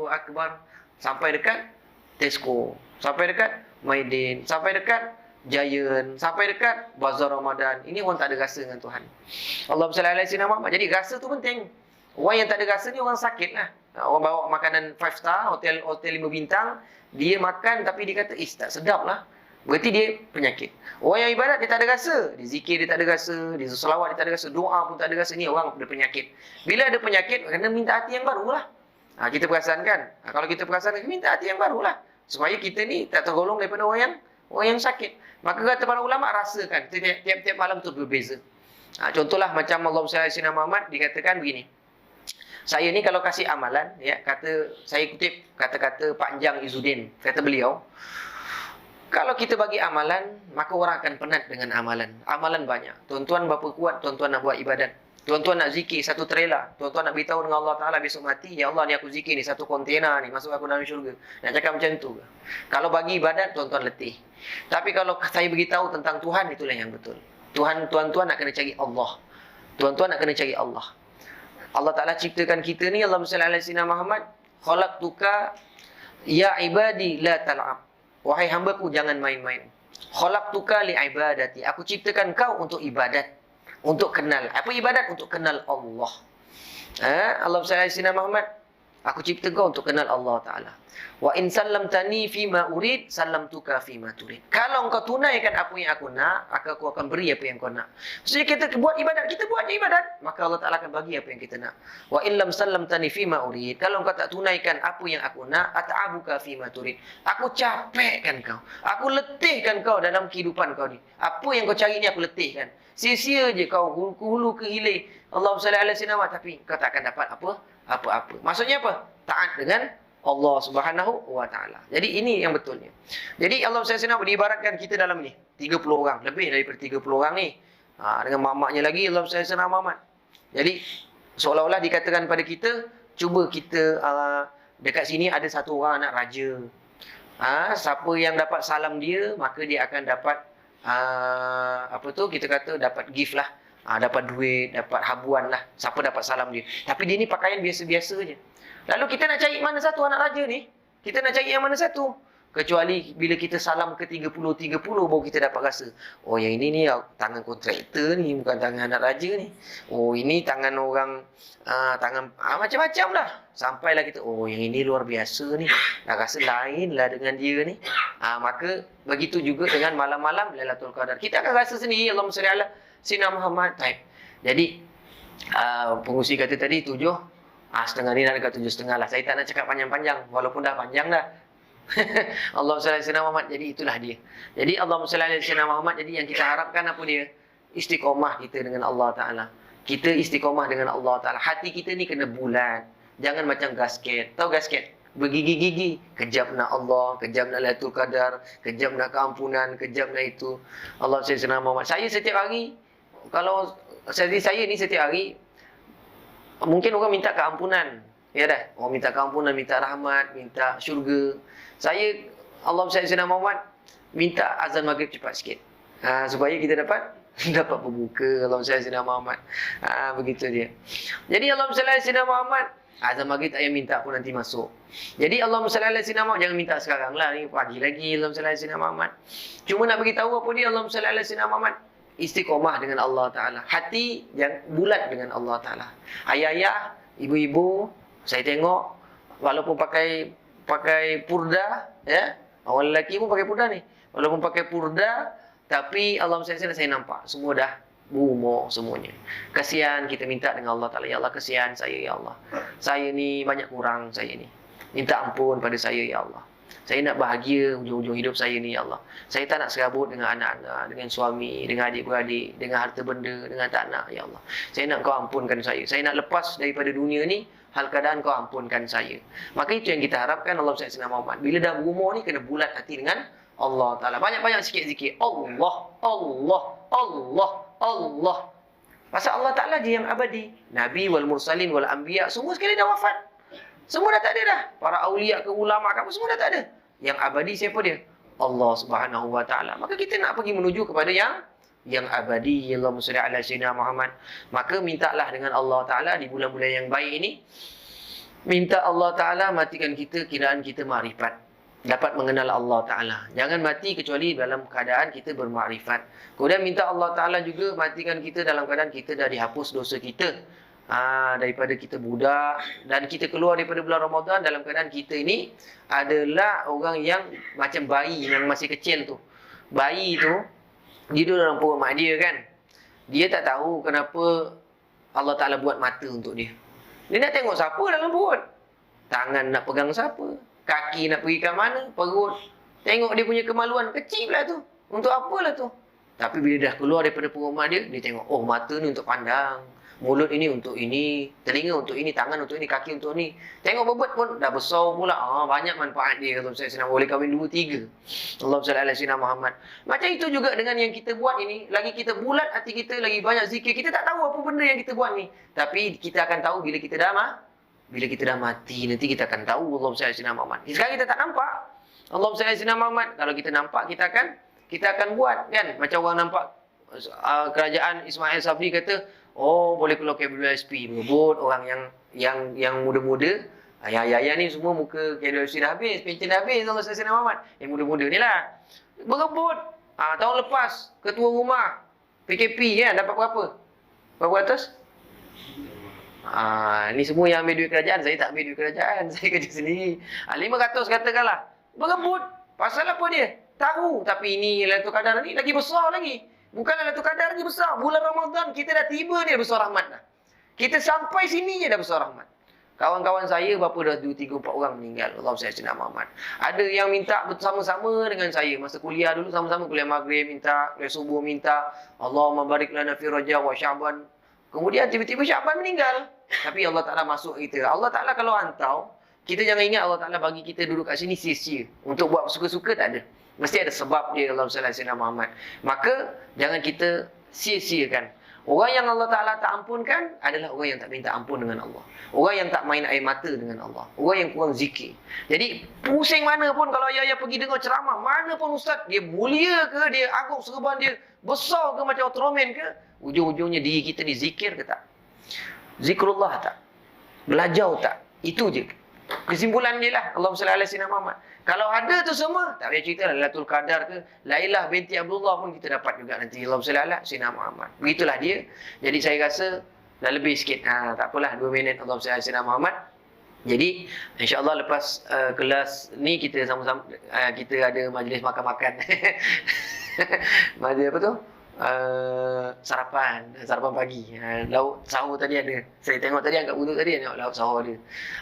Akbar. Sampai dekat Tesco. Sampai dekat Maidin. Sampai dekat Giant. Sampai dekat Bazar Ramadan. Ini orang tak ada rasa dengan Tuhan. Allahumma salli ala sayyidina Muhammad. Jadi rasa tu penting. Orang yang tak ada rasa ni orang sakit lah. Orang bawa makanan 5 star, hotel 5 bintang. Dia makan tapi dia kata, tak sedap lah. Berarti dia penyakit. Orang yang ibadat dia tak ada rasa. Dia zikir dia tak ada rasa. Dia selawat dia tak ada rasa. Doa pun tak ada rasa. Ni orang ada penyakit. Bila ada penyakit, kena minta hati yang baru lah. Kita perasan kan? Kalau kita perasan, minta hati yang baru lah. Supaya kita ni tak tergolong daripada orang yang sakit. Maka kata para ulama, rasakan. Tiap-tiap malam tu berbeza. Contohlah macam Allah Sayyidina Muhammad dikatakan begini. Saya ni kalau kasih amalan, saya kutip kata-kata Panjang Izzuddin. Kata beliau, kalau kita bagi amalan, maka orang akan penat dengan amalan. Amalan banyak. Tuan-tuan berapa kuat, tuan-tuan nak buat ibadat. Tuan-tuan nak zikir satu trailer. Tuan-tuan nak beritahu dengan Allah Ta'ala besok mati, ya Allah ni aku zikir ni satu kontena ni, masuk aku dalam syurga. Nak cakap macam tu ke? Kalau bagi ibadat, tuan-tuan letih. Tapi kalau saya beritahu tentang Tuhan, itulah yang betul. Tuan-tuan nak kena cari Allah. Tuan-tuan nak kena cari Allah. Allah Ta'ala ciptakan kita ni, Allahumma salli ala sayyidina Muhammad, khalaqtuka ya ibadi la tal'ab. Wahai hambaku, jangan main-main. Khalaqtuka li ibadati. Aku ciptakan kau untuk ibadat. Untuk kenal. Apa ibadat? Untuk kenal Allah. Allahumma salli ala sayyidina Muhammad, aku cipta kau untuk kenal Allah Ta'ala. Wa in sallamtani fima urid, sallamtuka fima turid. Kalau engkau tunaikan apa yang aku nak, maka aku akan beri apa yang kau nak. Maksudnya kita buat ibadat, kita buat ibadat, maka Allah Ta'ala akan bagi apa yang kita nak. Wa in lam sallamtani fima urid. Kalau engkau tak tunaikan apa yang aku nak, at'abuka fima turid. Aku capekkan kau. Aku letihkan kau dalam kehidupan kau ni. Apa yang kau cari ni aku letihkan. Sia-sia je kau hulu ke hilir. Allahumma salli ala sayyidina Muhammad, tapi kau tak akan dapat apa-apa. Maksudnya apa? Taat dengan Allah Subhanahu wa Ta'ala. Jadi ini yang betulnya. Jadi Allah SWT diibaratkan kita dalam ni 30 orang, lebih daripada 30 orang ni. Dengan mak-maknya lagi Allah SWT Muhammad. Jadi seolah-olah dikatakan pada kita, cuba kita dekat sini ada satu orang anak raja. Siapa yang dapat salam dia, maka dia akan dapat kita kata dapat gift lah. Dapat duit, dapat habuan lah. Siapa dapat salam dia. Tapi dia ni pakaian biasa-biasa je. Lalu kita nak cari mana satu anak raja ni? Kita nak cari yang mana satu? Kecuali bila kita salam ke 30-30 baru kita dapat rasa. Oh yang ini ni tangan kontraktor ni, bukan tangan anak raja ni. Oh ini tangan orang, macam-macam lah. Sampailah kita, oh yang ini luar biasa ni. Dah rasa lain lah dengan dia ni. Maka begitu juga dengan malam-malam Lailatul Qadar. Kita akan rasa sendiri, Allahumma salli ala sayyidina Muhammad. Jadi, pengusi kata tadi 7. Setengah ni nak dekat 7.30 lah. Saya tak nak cakap panjang-panjang. Walaupun dah panjang dah. Allahumma salli ala sayyidina Muhammad. Jadi itulah dia. Jadi Allahumma salli ala sayyidina Muhammad. Jadi yang kita harapkan apa dia? Istiqomah kita dengan Allah Ta'ala. Kita istiqomah dengan Allah Ta'ala. Hati kita ni kena bulat. Jangan macam gasket. Tahu gasket? Bergigi-gigi. Kejap nak Allah. Kejap nak Lailatul Qadar. Kejap nak keampunan. Kejap nak itu. Allahumma salli ala sayyidina Muhammad. Saya setiap hari, kalau saya ni setiap hari, mungkin orang minta keampunan. Ya dah. Orang minta keampunan, minta rahmat, minta syurga. Saya, Allahumma salli ala sayyidina Muhammad, minta azan maghrib cepat sikit. Supaya kita dapat berbuka. Allahumma salli ala sayyidina Muhammad. Begitu dia. Jadi Allahumma salli ala sayyidina Muhammad, Azan maghrib tak payah minta pun nanti masuk. Jadi Allahumma salli ala sayyidina Muhammad jangan minta sekarang lah, ni pagi lagi Allahumma salli ala sayyidina Muhammad. Cuma nak bagi tahu apa dia Allahumma salli ala sayyidina Muhammad. Istiqomah dengan Allah Taala. Hati yang bulat dengan Allah Taala. Ayah-ayah, ibu-ibu, saya tengok walaupun pakai purda, ya. Orang lelaki pun pakai purda ni. Walaupun pakai purda, tapi Allahumma salli ala saya nampak semua dah berumur semuanya. Kasihan kita minta dengan Allah Taala, ya Allah kasihan saya ya Allah. Saya ni banyak kurang saya ni. Minta ampun pada saya ya Allah. Saya nak bahagia hujung-hujung hidup saya ni ya Allah. Saya tak nak serabut dengan anak-anak, dengan suami, dengan adik-beradik, dengan harta benda, dengan tak nak ya Allah. Saya nak kau ampunkan saya. Saya nak lepas daripada dunia ni, hal keadaan kau ampunkan saya. Maka itu yang kita harapkan Allah SWT Muhammad. Bila dah berumur ni kena bulat hati dengan Allah Ta'ala. Banyak-banyak sikit zikir. Allah, Allah, Allah, Allah. Pasal Allah Ta'ala je yang abadi. Nabi wal mursalin wal anbiya semua sekali dah wafat. Semua dah tak ada dah. Para awliya ke ulama ke apa semua dah tak ada. Yang abadi siapa dia? Allah Subhanahu wa Ta'ala. Maka kita nak pergi menuju kepada yang abadi. Allahumma salli ala sayyidina Muhammad. Maka mintalah dengan Allah Ta'ala di bulan-bulan yang baik ini. Minta Allah Ta'ala matikan kita kiraan kita makrifat. Dapat mengenal Allah Ta'ala. Jangan mati kecuali dalam keadaan kita bermakrifat. Kemudian minta Allah Ta'ala juga matikan kita dalam keadaan kita dah dihapus dosa kita. Daripada kita budak dan kita keluar daripada bulan Ramadan dalam keadaan kita ini adalah orang yang macam bayi yang masih kecil tu. Bayi tu dia duduk dalam perut mak dia kan. Dia tak tahu kenapa Allah Ta'ala buat mata untuk dia. Dia nak tengok siapa dalam perut. Tangan nak pegang siapa. Kaki nak pergi ke mana. Perut. Tengok dia punya kemaluan. Kecil pula tu. Untuk apalah tu. Tapi bila dah keluar daripada perut mak dia, dia tengok. Oh, mata ni untuk pandang. Mulut ini untuk ini. Telinga untuk ini. Tangan untuk ini. Kaki untuk ini. Tengok bebet pun dah besar pula. Banyak manfaat dia. Kalau saya boleh kahwin 2-3. Allahumma salli ala sayyidina Muhammad. Macam itu juga dengan yang kita buat ini. Lagi kita bulat hati kita. Lagi banyak zikir. Kita tak tahu apa benda yang kita buat ni. Tapi kita akan tahu bila kita dah bila kita dah mati. Nanti kita akan tahu. Allahumma salli ala sayyidina Muhammad. Sekarang kita tak nampak. Allahumma salli ala sayyidina Muhammad. Kalau kita nampak, kita akan buat kan. Macam orang nampak kerajaan Ismail Sabri kata, oh boleh keluar KWSP berebut orang yang muda-muda. Ayah-ayah ni semua muka KWSP dah habis, pencen dah habis. Allah SWT Muhammad. Yang muda-muda ni lah berebut. Tahun lepas ketua rumah PKP kan dapat berapa? Berapa ratus? Ni semua yang ambil duit kerajaan. Saya tak ambil duit kerajaan. Saya kerja sendiri. 500 katakanlah. Berebut. Pasal apa dia? Tahu. Tapi ini Lailatul Qadar ni lagi besar lagi. Bukanlah Lailatul Qadar ni besar. Bulan Ramadan kita dah tiba ni dah besar rahmat dah. Kita sampai sini je dah besar rahmat. Kawan-kawan saya berapa dah 2, 3, 4 orang meninggal. Allah SWT Muhammad. Ada yang minta bersama-sama dengan saya. Masa kuliah dulu sama-sama kuliah maghrib minta. Kuliah subuh minta. Allahumma barik lana fi Rajab wa Sya'ban. Kemudian tiba-tiba Sya'ban meninggal. Tapi Allah Ta'ala masuk kita. Allah Ta'ala kalau hantau. Kita jangan ingat Allah Ta'ala bagi kita duduk kat sini sia-sia. Untuk buat suka-suka tak ada. Mesti ada sebab dia Allah SWT Muhammad. Maka jangan kita sia-siakan. Orang yang Allah Ta'ala tak ampunkan adalah orang yang tak minta ampun dengan Allah. Orang yang tak main air mata dengan Allah. Orang yang kurang zikir. Jadi pusing mana pun kalau ayah-ayah pergi dengar ceramah. Mana pun ustaz. Dia mulia ke, dia agung serban dia besar ke macam Ultraman ke. Ujung-ujungnya diri kita ni zikir ke tak? Zikrullah tak? Belajar tak? Itu je. Kesimpulan dia lah. Allahumma salli ala sayyidina Muhammad. Kalau ada tu semua, tak payah cerita lah. Lailatul Qadar ke, Lailah binti Abdullah pun kita dapat juga nanti. Allahumma salli ala sayyidina Muhammad. Begitulah dia. Jadi saya rasa dah lebih sikit. Tak apalah, 2 minit Allahumma salli ala sayyidina Muhammad. Jadi insya-Allah lepas kelas ni kita sama-sama kita ada majlis makan-makan. Majlis apa tu? Sarapan pagi. Lauk sahur tadi ada. Saya tengok tadi angkat wuduk tadi tengok lauk sahur ada.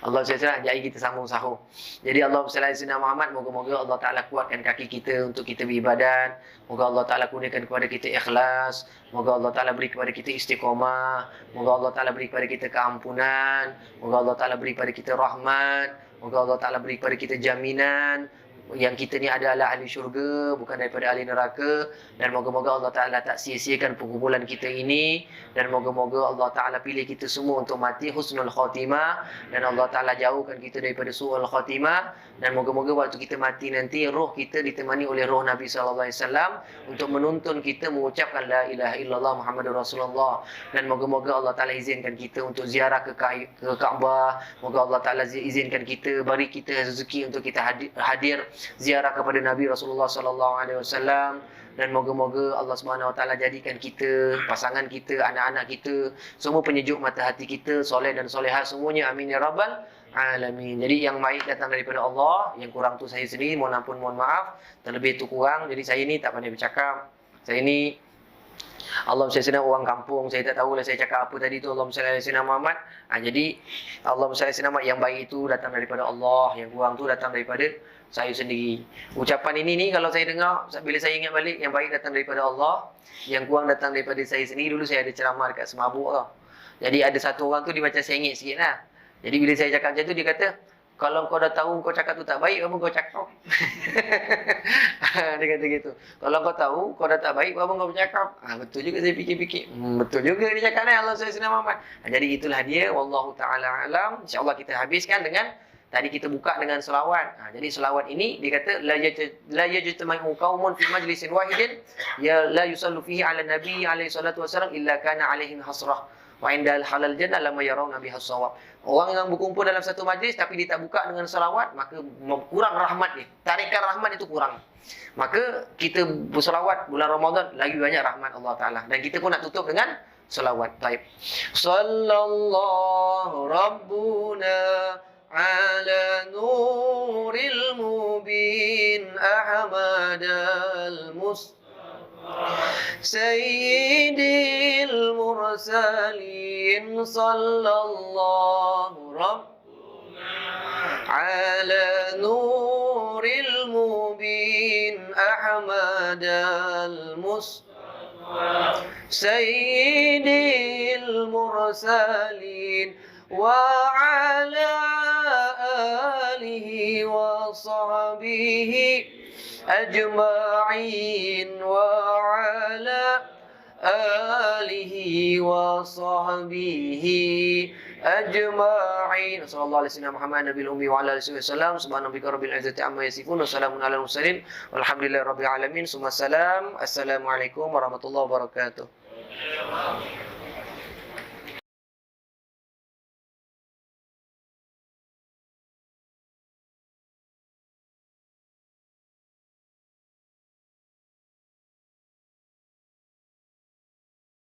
Allah SWT jadi kita sambung sahur. Jadi Allah SWT Muhammad, moga-moga Allah Ta'ala kuatkan kaki kita untuk kita beribadat. Moga Allah Ta'ala kurniakan kepada kita ikhlas. Moga Allah Ta'ala beri kepada kita istiqamah. Moga Allah Ta'ala beri kepada kita keampunan. Moga Allah Ta'ala beri kepada kita rahmat. Moga Allah Ta'ala beri kepada kita jaminan. yang kita ni adalah ahli syurga, bukan daripada ahli neraka. Dan moga-moga Allah Ta'ala tak sia-siakan perkumpulan kita ini. Dan moga-moga Allah Ta'ala pilih kita semua untuk mati husnul khatimah. Dan Allah Ta'ala jauhkan kita daripada su'ul khatimah. Dan moga-moga waktu kita mati nanti, roh kita ditemani oleh roh Nabi SAW untuk menuntun kita mengucapkan la ilaha illallah Muhammadur Rasulullah. Dan moga-moga Allah Ta'ala izinkan kita untuk ziarah ke Kaabah. Moga Allah Ta'ala izinkan kita, beri kita rezeki untuk kita hadir ziarah kepada Nabi Rasulullah SAW. Dan moga-moga Allah Subhanahu Wa Taala jadikan kita, pasangan kita, anak-anak kita semua penyejuk mata hati kita, soleh dan soleha semuanya, amin ya rabbal alamin. Jadi yang baik datang daripada Allah, yang kurang tu saya sendiri, mohon ampun, mohon maaf, terlebih tu kurang. Jadi saya ni tak pandai bercakap, saya ni Allahumma salli ala orang kampung, saya tak tahulah saya cakap apa tadi tu. Allahumma salli ala Muhammad. Jadi Allahumma salli ala Muhammad, yang baik itu datang daripada Allah, yang kurang tu datang daripada saya sendiri. Ucapan ini ni kalau saya dengar, bila saya ingat balik, yang baik datang daripada Allah, yang kurang datang daripada saya sendiri. Dulu saya ada ceramah dekat Semabuk tau. Jadi ada satu orang tu dia macam sengit sikit lah. Jadi bila saya cakap macam tu, dia kata, kalau kau dah tahu kau cakap tu tak baik, apa kau cakap? Dia kata gitu. Kalau kau tahu kau dah tak baik, apa kau bercakap? Betul juga, saya fikir-fikir. Betul juga dia cakap ni, Allah SWT Muhammad. Jadi itulah dia. Wallahu ta'ala alam. InsyaAllah kita habiskan dengan, tadi kita buka dengan selawat. Jadi selawat ini dia kata la yajtama'u qaumun fi majlisin wahidin ya la yusallu fihi 'ala nabi alaihi salatu wasallam illa kana 'alaihim hasrah wa indal halal jannah lam yarawna biha sawab. Orang yang berkumpul dalam satu majlis tapi dia tak buka dengan selawat, maka kurang rahmat dia. Tarikan rahmat itu kurang. Maka kita berselawat bulan Ramadan lagi banyak rahmat Allah Taala. Dan kita pun nak tutup dengan selawat. Baik. Sallallahu rabbuna على نور المبين أحمد المصطفى سيد المرسلين صلى الله ربنا على نور المبين أحمد المصطفى سيد المرسلين وعلى آله وصحبه أجمعين وعلى آله وصحبه أجمعين صلى الله عليه وسلم محمد نبي الأمي وعلى آله وسلم سبحان ربك رب العزة عما يصفون وسلام على المرسلين والحمد لله رب العالمين ثم السلام. السلام عليكم ورحمة الله وبركاته.